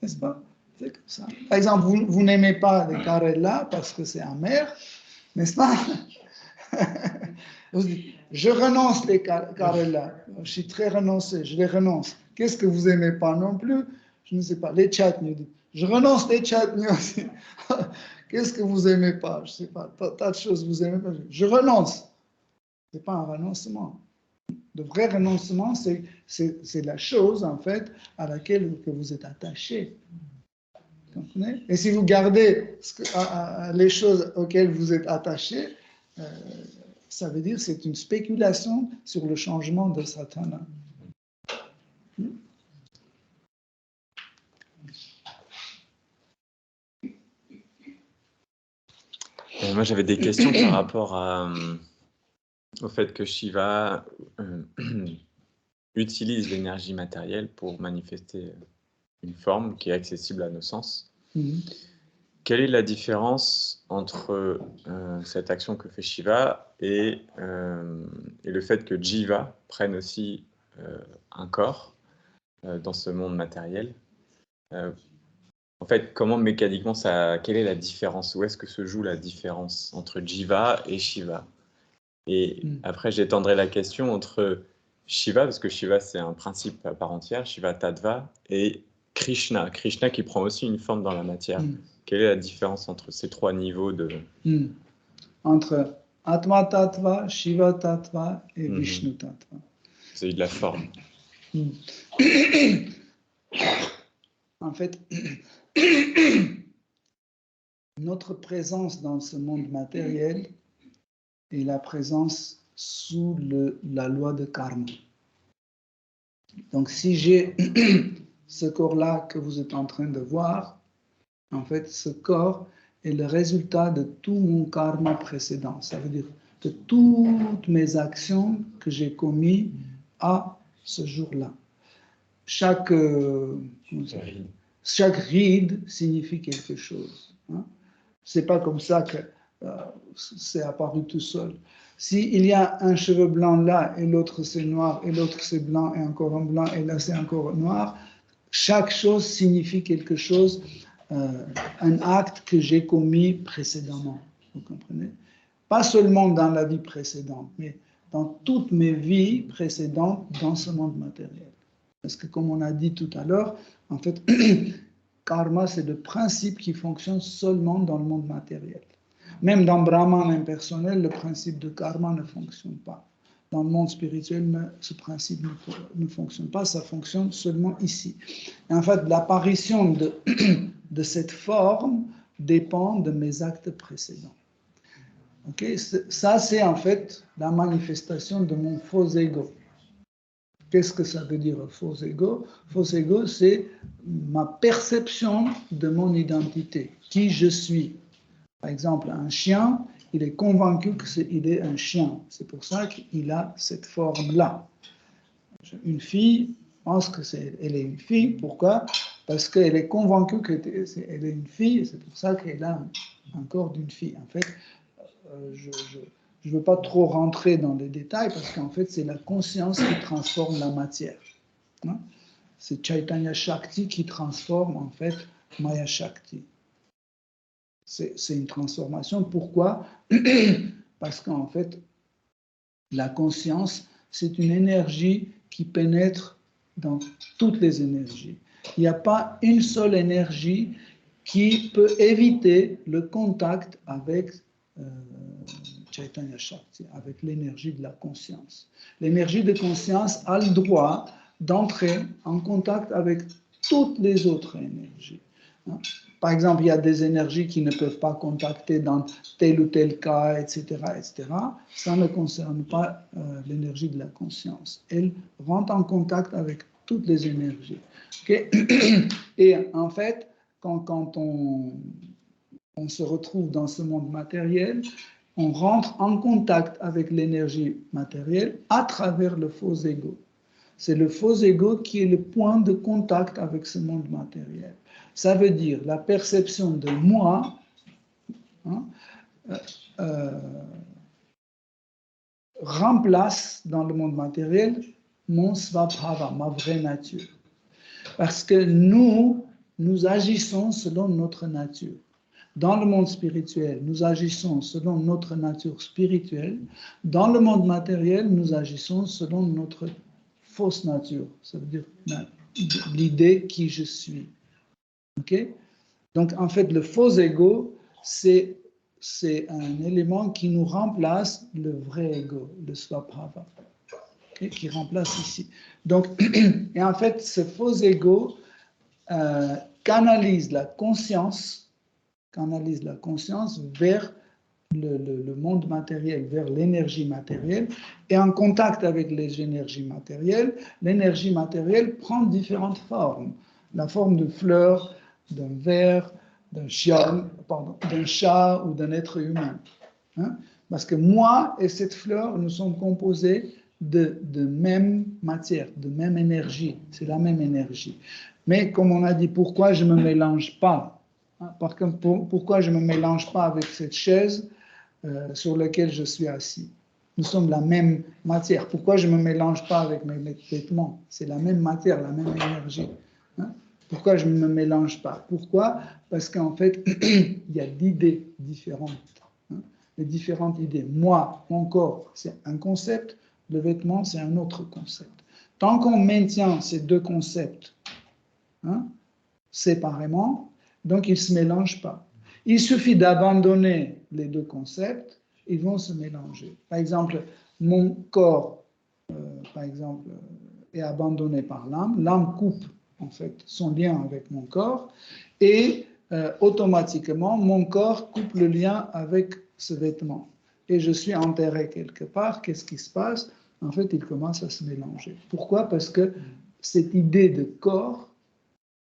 [SPEAKER 1] N'est-ce pas? C'est comme ça. Par exemple, vous n'aimez pas les karela parce que c'est amer, n'est-ce pas? Vous dites, je renonce les karela. Je suis très renoncé, je les renonce. Qu'est-ce que vous n'aimez pas non plus? Je ne sais pas, les chutneys. Je renonce les chutneys aussi. Qu'est-ce que vous n'aimez pas? Je ne sais pas, tas de choses vous n'aimez pas. Je renonce. Ce n'est pas un renoncement. Le vrai renoncement, c'est la chose, en fait, à laquelle que vous êtes attaché. Vous comprenez? Et si vous gardez les choses auxquelles vous êtes attaché, ça veut dire que c'est une spéculation sur le changement de sadhana.
[SPEAKER 3] Moi, j'avais des questions par rapport au fait que Shiva utilise l'énergie matérielle pour manifester une forme qui est accessible à nos sens. Quelle est la différence entre cette action que fait Shiva et le fait que Jiva prenne aussi un corps dans ce monde matériel? En fait, comment mécaniquement quelle est la différence? Où est-ce que se joue la différence entre Jiva et Shiva? Et après, j'étendrai la question entre Shiva, parce que Shiva c'est un principe à part entière, Shiva Tattva, et Krishna qui prend aussi une forme dans la matière. Quelle est la différence entre ces 3 niveaux de...
[SPEAKER 1] Entre Atma Tattva, Shiva Tattva et Vishnu Tattva.
[SPEAKER 3] C'est de la forme.
[SPEAKER 1] En fait, notre présence dans ce monde matériel est la présence sous la loi de karma. Donc, si j'ai ce corps-là que vous êtes en train de voir, en fait, ce corps est le résultat de tout mon karma précédent. Ça veut dire que toutes mes actions que j'ai commises à ce jour-là. Chaque chaque ride signifie quelque chose. Hein. C'est pas comme ça que c'est apparu tout seul. S'il y a un cheveu blanc là, et l'autre c'est noir, et l'autre c'est blanc, et encore un blanc, et là c'est encore noir, chaque chose signifie quelque chose, un acte que j'ai commis précédemment. Vous comprenez? Pas seulement dans la vie précédente, mais dans toutes mes vies précédentes dans ce monde matériel. Parce que comme on a dit tout à l'heure, en fait, karma, c'est le principe qui fonctionne seulement dans le monde matériel. Même dans Brahman impersonnel, le principe de karma ne fonctionne pas. Dans le monde spirituel, ce principe ne fonctionne pas, ça fonctionne seulement ici. Et en fait, l'apparition de cette forme dépend de mes actes précédents. Okay? Ça, c'est en fait la manifestation de mon faux ego. Qu'est-ce que ça veut dire, faux ego? Faux ego, c'est ma perception de mon identité, qui je suis. Par exemple, un chien, il est convaincu qu'il est un chien. C'est pour ça qu'il a cette forme-là. Une fille pense qu'elle est une fille. Pourquoi? Parce qu'elle est convaincue qu'elle est une fille, et c'est pour ça qu'elle a un corps d'une fille. En fait, je ne veux pas trop rentrer dans les détails, parce qu'en fait, c'est la conscience qui transforme la matière. Hein? C'est Chaitanya Shakti qui transforme, en fait, Maya Shakti. C'est une transformation. Pourquoi? Parce qu'en fait, la conscience, c'est une énergie qui pénètre dans toutes les énergies. Il n'y a pas une seule énergie qui peut éviter le contact avec Chaitanya Shakti, avec l'énergie de la conscience. L'énergie de conscience a le droit d'entrer en contact avec toutes les autres énergies. Par exemple, il y a des énergies qui ne peuvent pas contacter dans tel ou tel cas, etc., etc. Ça ne concerne pas l'énergie de la conscience. Elle rentre en contact avec toutes les énergies. Okay? Et en fait, quand on se retrouve dans ce monde matériel, on rentre en contact avec l'énergie matérielle à travers le faux ego. C'est le faux ego qui est le point de contact avec ce monde matériel. Ça veut dire la perception de moi remplace dans le monde matériel mon svabhava, ma vraie nature. Parce que nous agissons selon notre nature. Dans le monde spirituel, nous agissons selon notre nature spirituelle. Dans le monde matériel, nous agissons selon notre fausse nature. Ça veut dire l'idée qui je suis. Okay? Donc, en fait, le faux ego, c'est un élément qui nous remplace le vrai ego, le svabhava, okay? Qui remplace ici. Donc, et en fait, ce faux ego canalise la conscience vers le monde matériel, vers l'énergie matérielle, et en contact avec les énergies matérielles, l'énergie matérielle prend différentes formes. La forme de fleurs, d'un ver, d'un chat ou d'un être humain. Hein? Parce que moi et cette fleur, nous sommes composés de même matière, de même énergie. C'est la même énergie. Mais comme on a dit, pourquoi je ne me mélange pas? Hein? Pourquoi je ne me mélange pas avec cette chaise sur laquelle je suis assis? Nous sommes la même matière. Pourquoi je ne me mélange pas avec mes vêtements? C'est la même matière, la même énergie. Hein? Pourquoi je ne me mélange pas? Pourquoi? Parce qu'en fait, il y a d'idées différentes. Hein? Les différentes idées. Moi, mon corps, c'est un concept. Le vêtement, c'est un autre concept. Tant qu'on maintient ces deux concepts séparément, donc ils ne se mélangent pas. Il suffit d'abandonner les deux concepts, ils vont se mélanger. Par exemple, mon corps, est abandonné par l'âme. L'âme coupe en fait son lien avec mon corps et automatiquement mon corps coupe le lien avec ce vêtement et je suis enterré quelque part. Qu'est-ce qui se passe? En fait, il commence à se mélanger. Pourquoi? Parce que cette idée de corps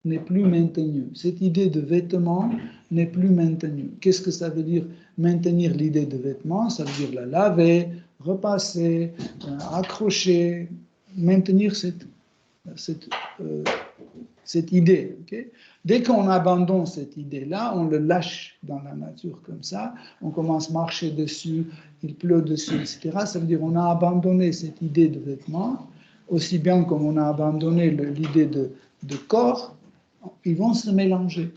[SPEAKER 1] n'est plus maintenue. Cette idée de vêtement n'est plus maintenue. Qu'est-ce que ça veut dire maintenir l'idée de vêtement? Ça veut dire la laver, repasser, accrocher, maintenir cette cette idée. Okay? Dès qu'on abandonne cette idée-là, on le lâche dans la nature comme ça, on commence à marcher dessus, il pleut dessus, etc. Ça veut dire qu'on a abandonné cette idée de vêtements, aussi bien comme on a abandonné l'idée de corps, ils vont se mélanger.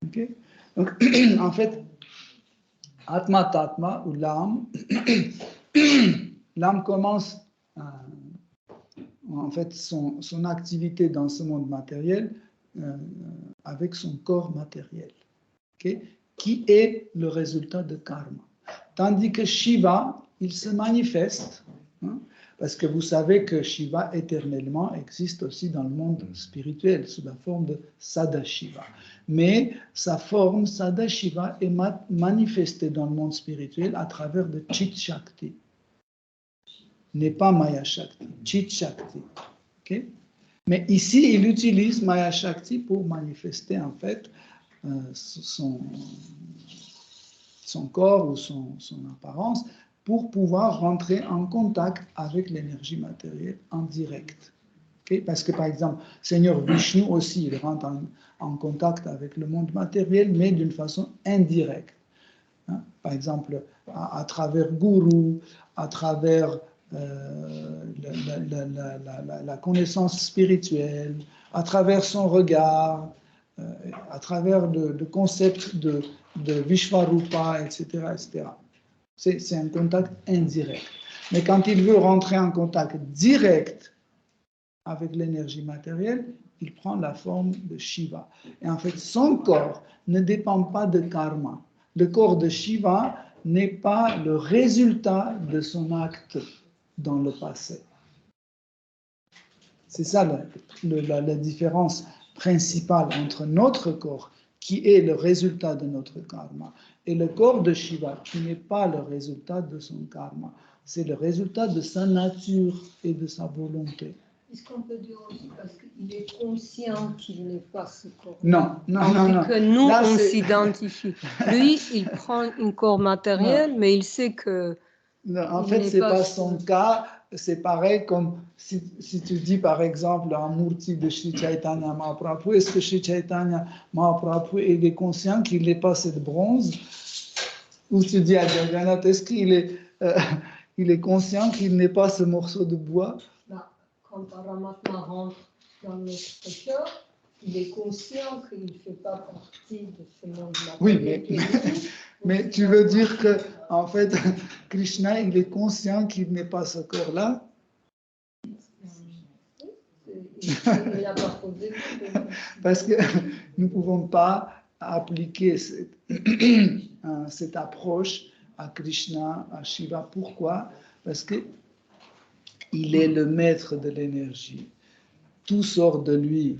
[SPEAKER 1] Okay? Donc, en fait, Atma Tatma, ou l'âme, l'âme commence en fait son activité dans ce monde matériel avec son corps matériel, okay? Qui est le résultat de karma. Tandis que Shiva, il se manifeste, hein, parce que vous savez que Shiva éternellement existe aussi dans le monde spirituel sous la forme de Sadashiva. Mais sa forme, Sadashiva, est manifestée dans le monde spirituel à travers de Chit Shakti. N'est pas Maya Shakti, Chit Shakti. Okay? Mais ici, il utilise Maya Shakti pour manifester en fait son corps ou son apparence pour pouvoir rentrer en contact avec l'énergie matérielle en direct. Okay? Parce que par exemple, Seigneur Vishnu aussi, il rentre en contact avec le monde matériel, mais d'une façon indirecte. Hein? Par exemple, à travers Guru, à travers la connaissance spirituelle, à travers son regard, à travers le concept de Vishvarupa, etc. etc. C'est un contact indirect. Mais quand il veut rentrer en contact direct avec l'énergie matérielle, il prend la forme de Shiva. Et en fait, son corps ne dépend pas de karma. Le corps de Shiva n'est pas le résultat de son acte dans le passé. C'est ça la différence principale entre notre corps, qui est le résultat de notre karma, et le corps de Shiva, qui n'est pas le résultat de son karma. C'est le résultat de sa nature et de sa volonté.
[SPEAKER 6] Est-ce qu'on peut dire aussi parce qu'il est conscient qu'il n'est pas ce corps?
[SPEAKER 1] Non.
[SPEAKER 6] Que nous,
[SPEAKER 1] Là,
[SPEAKER 6] on s'identifie. Lui, il prend un corps matériel, mais il sait que...
[SPEAKER 1] Non, en fait, ce n'est pas son cas. C'est pareil comme si tu dis, par exemple, un Murti de Sri Chaitanya Mahaprabhu, est-ce que Sri Chaitanya Mahaprabhu est conscient qu'il n'est pas cette bronze? Ou tu dis à Jagannath, est-ce qu'il est conscient qu'il n'est pas ce morceau de bois?
[SPEAKER 6] Quand Paramatma rentre dans notre cœur, il est conscient qu'il ne fait pas partie de ce monde matériel.
[SPEAKER 1] Oui, mais tu veux dire que, en fait, Krishna, il est conscient qu'il n'est pas ce corps-là?
[SPEAKER 6] Il n'a pas posé.
[SPEAKER 1] Parce que nous ne pouvons pas appliquer cette approche à Krishna, à Shiva. Pourquoi? Parce que il est le maître de l'énergie. Tout sort de lui.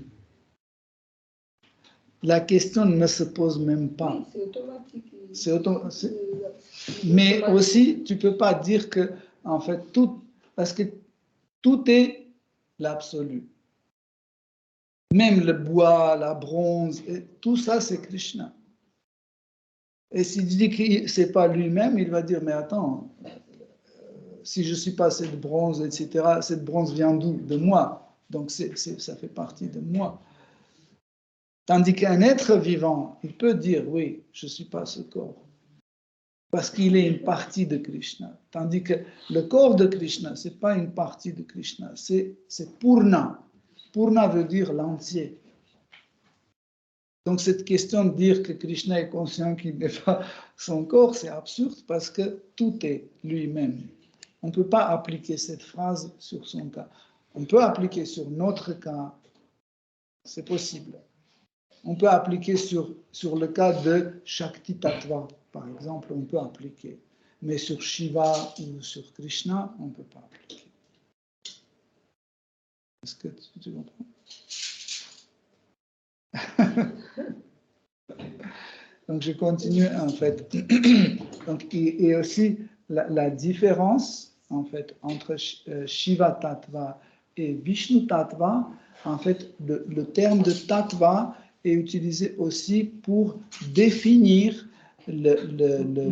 [SPEAKER 1] La question ne se pose même pas.
[SPEAKER 6] Oui, c'est automatique.
[SPEAKER 1] Mais aussi, tu ne peux pas dire que, en fait, parce que tout est l'absolu. Même le bois, la bronze, tout ça, c'est Krishna. Et s'il dit que ce n'est pas lui-même, il va dire, mais attends, si je ne suis pas cette bronze, etc., cette bronze vient d'où? De moi. Donc, ça fait partie de moi. Tandis qu'un être vivant, il peut dire, oui, je ne suis pas ce corps. Parce qu'il est une partie de Krishna. Tandis que le corps de Krishna, ce n'est pas une partie de Krishna, c'est Purna. Purna veut dire l'entier. Donc cette question de dire que Krishna est conscient qu'il n'est pas son corps, c'est absurde parce que tout est lui-même. On ne peut pas appliquer cette phrase sur son cas. On peut appliquer sur notre cas, c'est possible. On peut appliquer sur le cas de Shakti Tattva, par exemple, on peut appliquer. Mais sur Shiva ou sur Krishna, on ne peut pas appliquer. Est-ce que tu comprends? Donc je continue en fait. Donc, et aussi la différence en fait entre Shiva Tattva et Vishnu Tattva, en fait le terme de Tattva est utilisé aussi pour définir le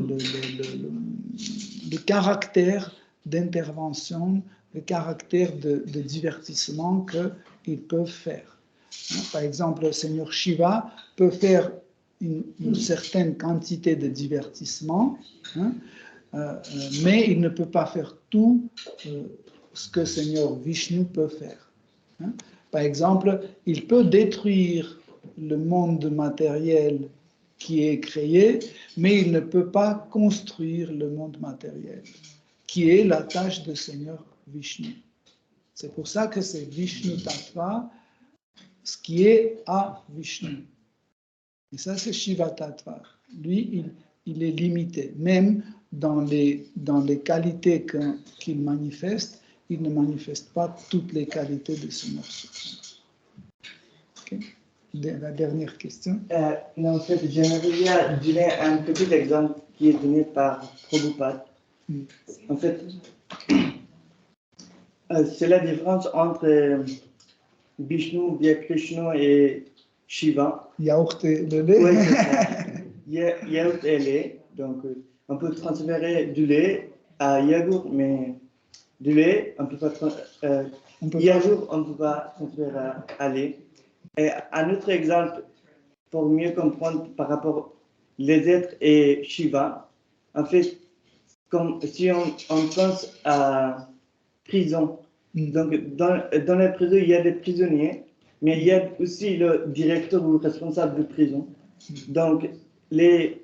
[SPEAKER 1] caractère d'intervention, le caractère de divertissement qu'ils peuvent faire. Par exemple, le Seigneur Shiva peut faire une certaine quantité de divertissement, mais il ne peut pas faire tout ce que Seigneur Vishnu peut faire. Par exemple, il peut détruire le monde matériel qui est créé, mais il ne peut pas construire le monde matériel, qui est la tâche de Seigneur Vishnu. C'est pour ça que c'est Vishnu Tattva, ce qui est à Vishnu. Et ça, c'est Shiva Tattva. Lui, il est limité. Même dans les qualités qu'il manifeste, il ne manifeste pas toutes les qualités de Seigneur Source. Okay. La dernière question.
[SPEAKER 7] Non, en fait, j'aimerais bien donner un petit exemple qui est donné par Prabhupada. En fait, c'est la différence entre Vishnu, via Krishna et Shiva.
[SPEAKER 1] Yaourt et le lait.
[SPEAKER 7] Oui, c'est ça. Yaourt et lait. Donc, on peut transférer du lait à yaourt, mais du lait, on ne peut pas yaourt, on ne peut pas transférer à lait. Et un autre exemple, pour mieux comprendre par rapport les êtres et Shiva, en fait, comme si on pense à prison. Donc, dans la prison, il y a des prisonniers, mais il y a aussi le directeur ou le responsable de prison. Donc, les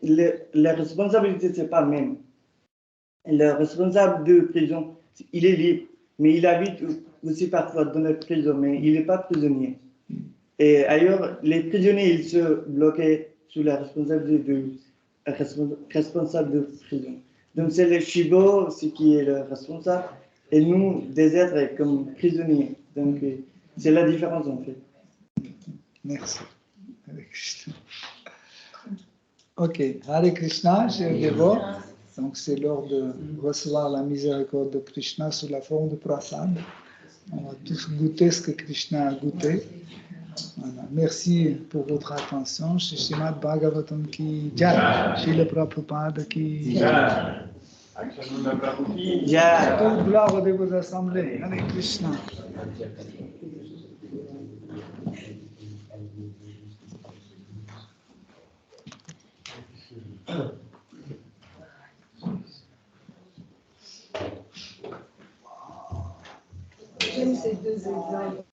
[SPEAKER 7] responsabilités, ce n'est pas même. Le responsable de prison, il est libre, mais il habite aussi parfois dans la prison, mais il n'est pas prisonnier. Et ailleurs, les prisonniers, ils se bloquaient sous la responsabilité responsable de prison. Donc, c'est le Shiva, ce qui est le responsable, et nous, des êtres comme prisonniers. Donc, c'est la différence en fait.
[SPEAKER 1] Merci. Hare Krishna. Ok, Hare Krishna, chers dévots. Donc, c'est l'heure de recevoir la miséricorde de Krishna sous la forme de prasad. On va tous goûter ce que Krishna a goûté. Voilà. Merci pour votre attention. Shri Srimad Bhagavatam ki jai. Srila Prabhupada ki jai. Toute gloire de vos assemblées. Hare Krishna.
[SPEAKER 6] J'aime ces deux exemples.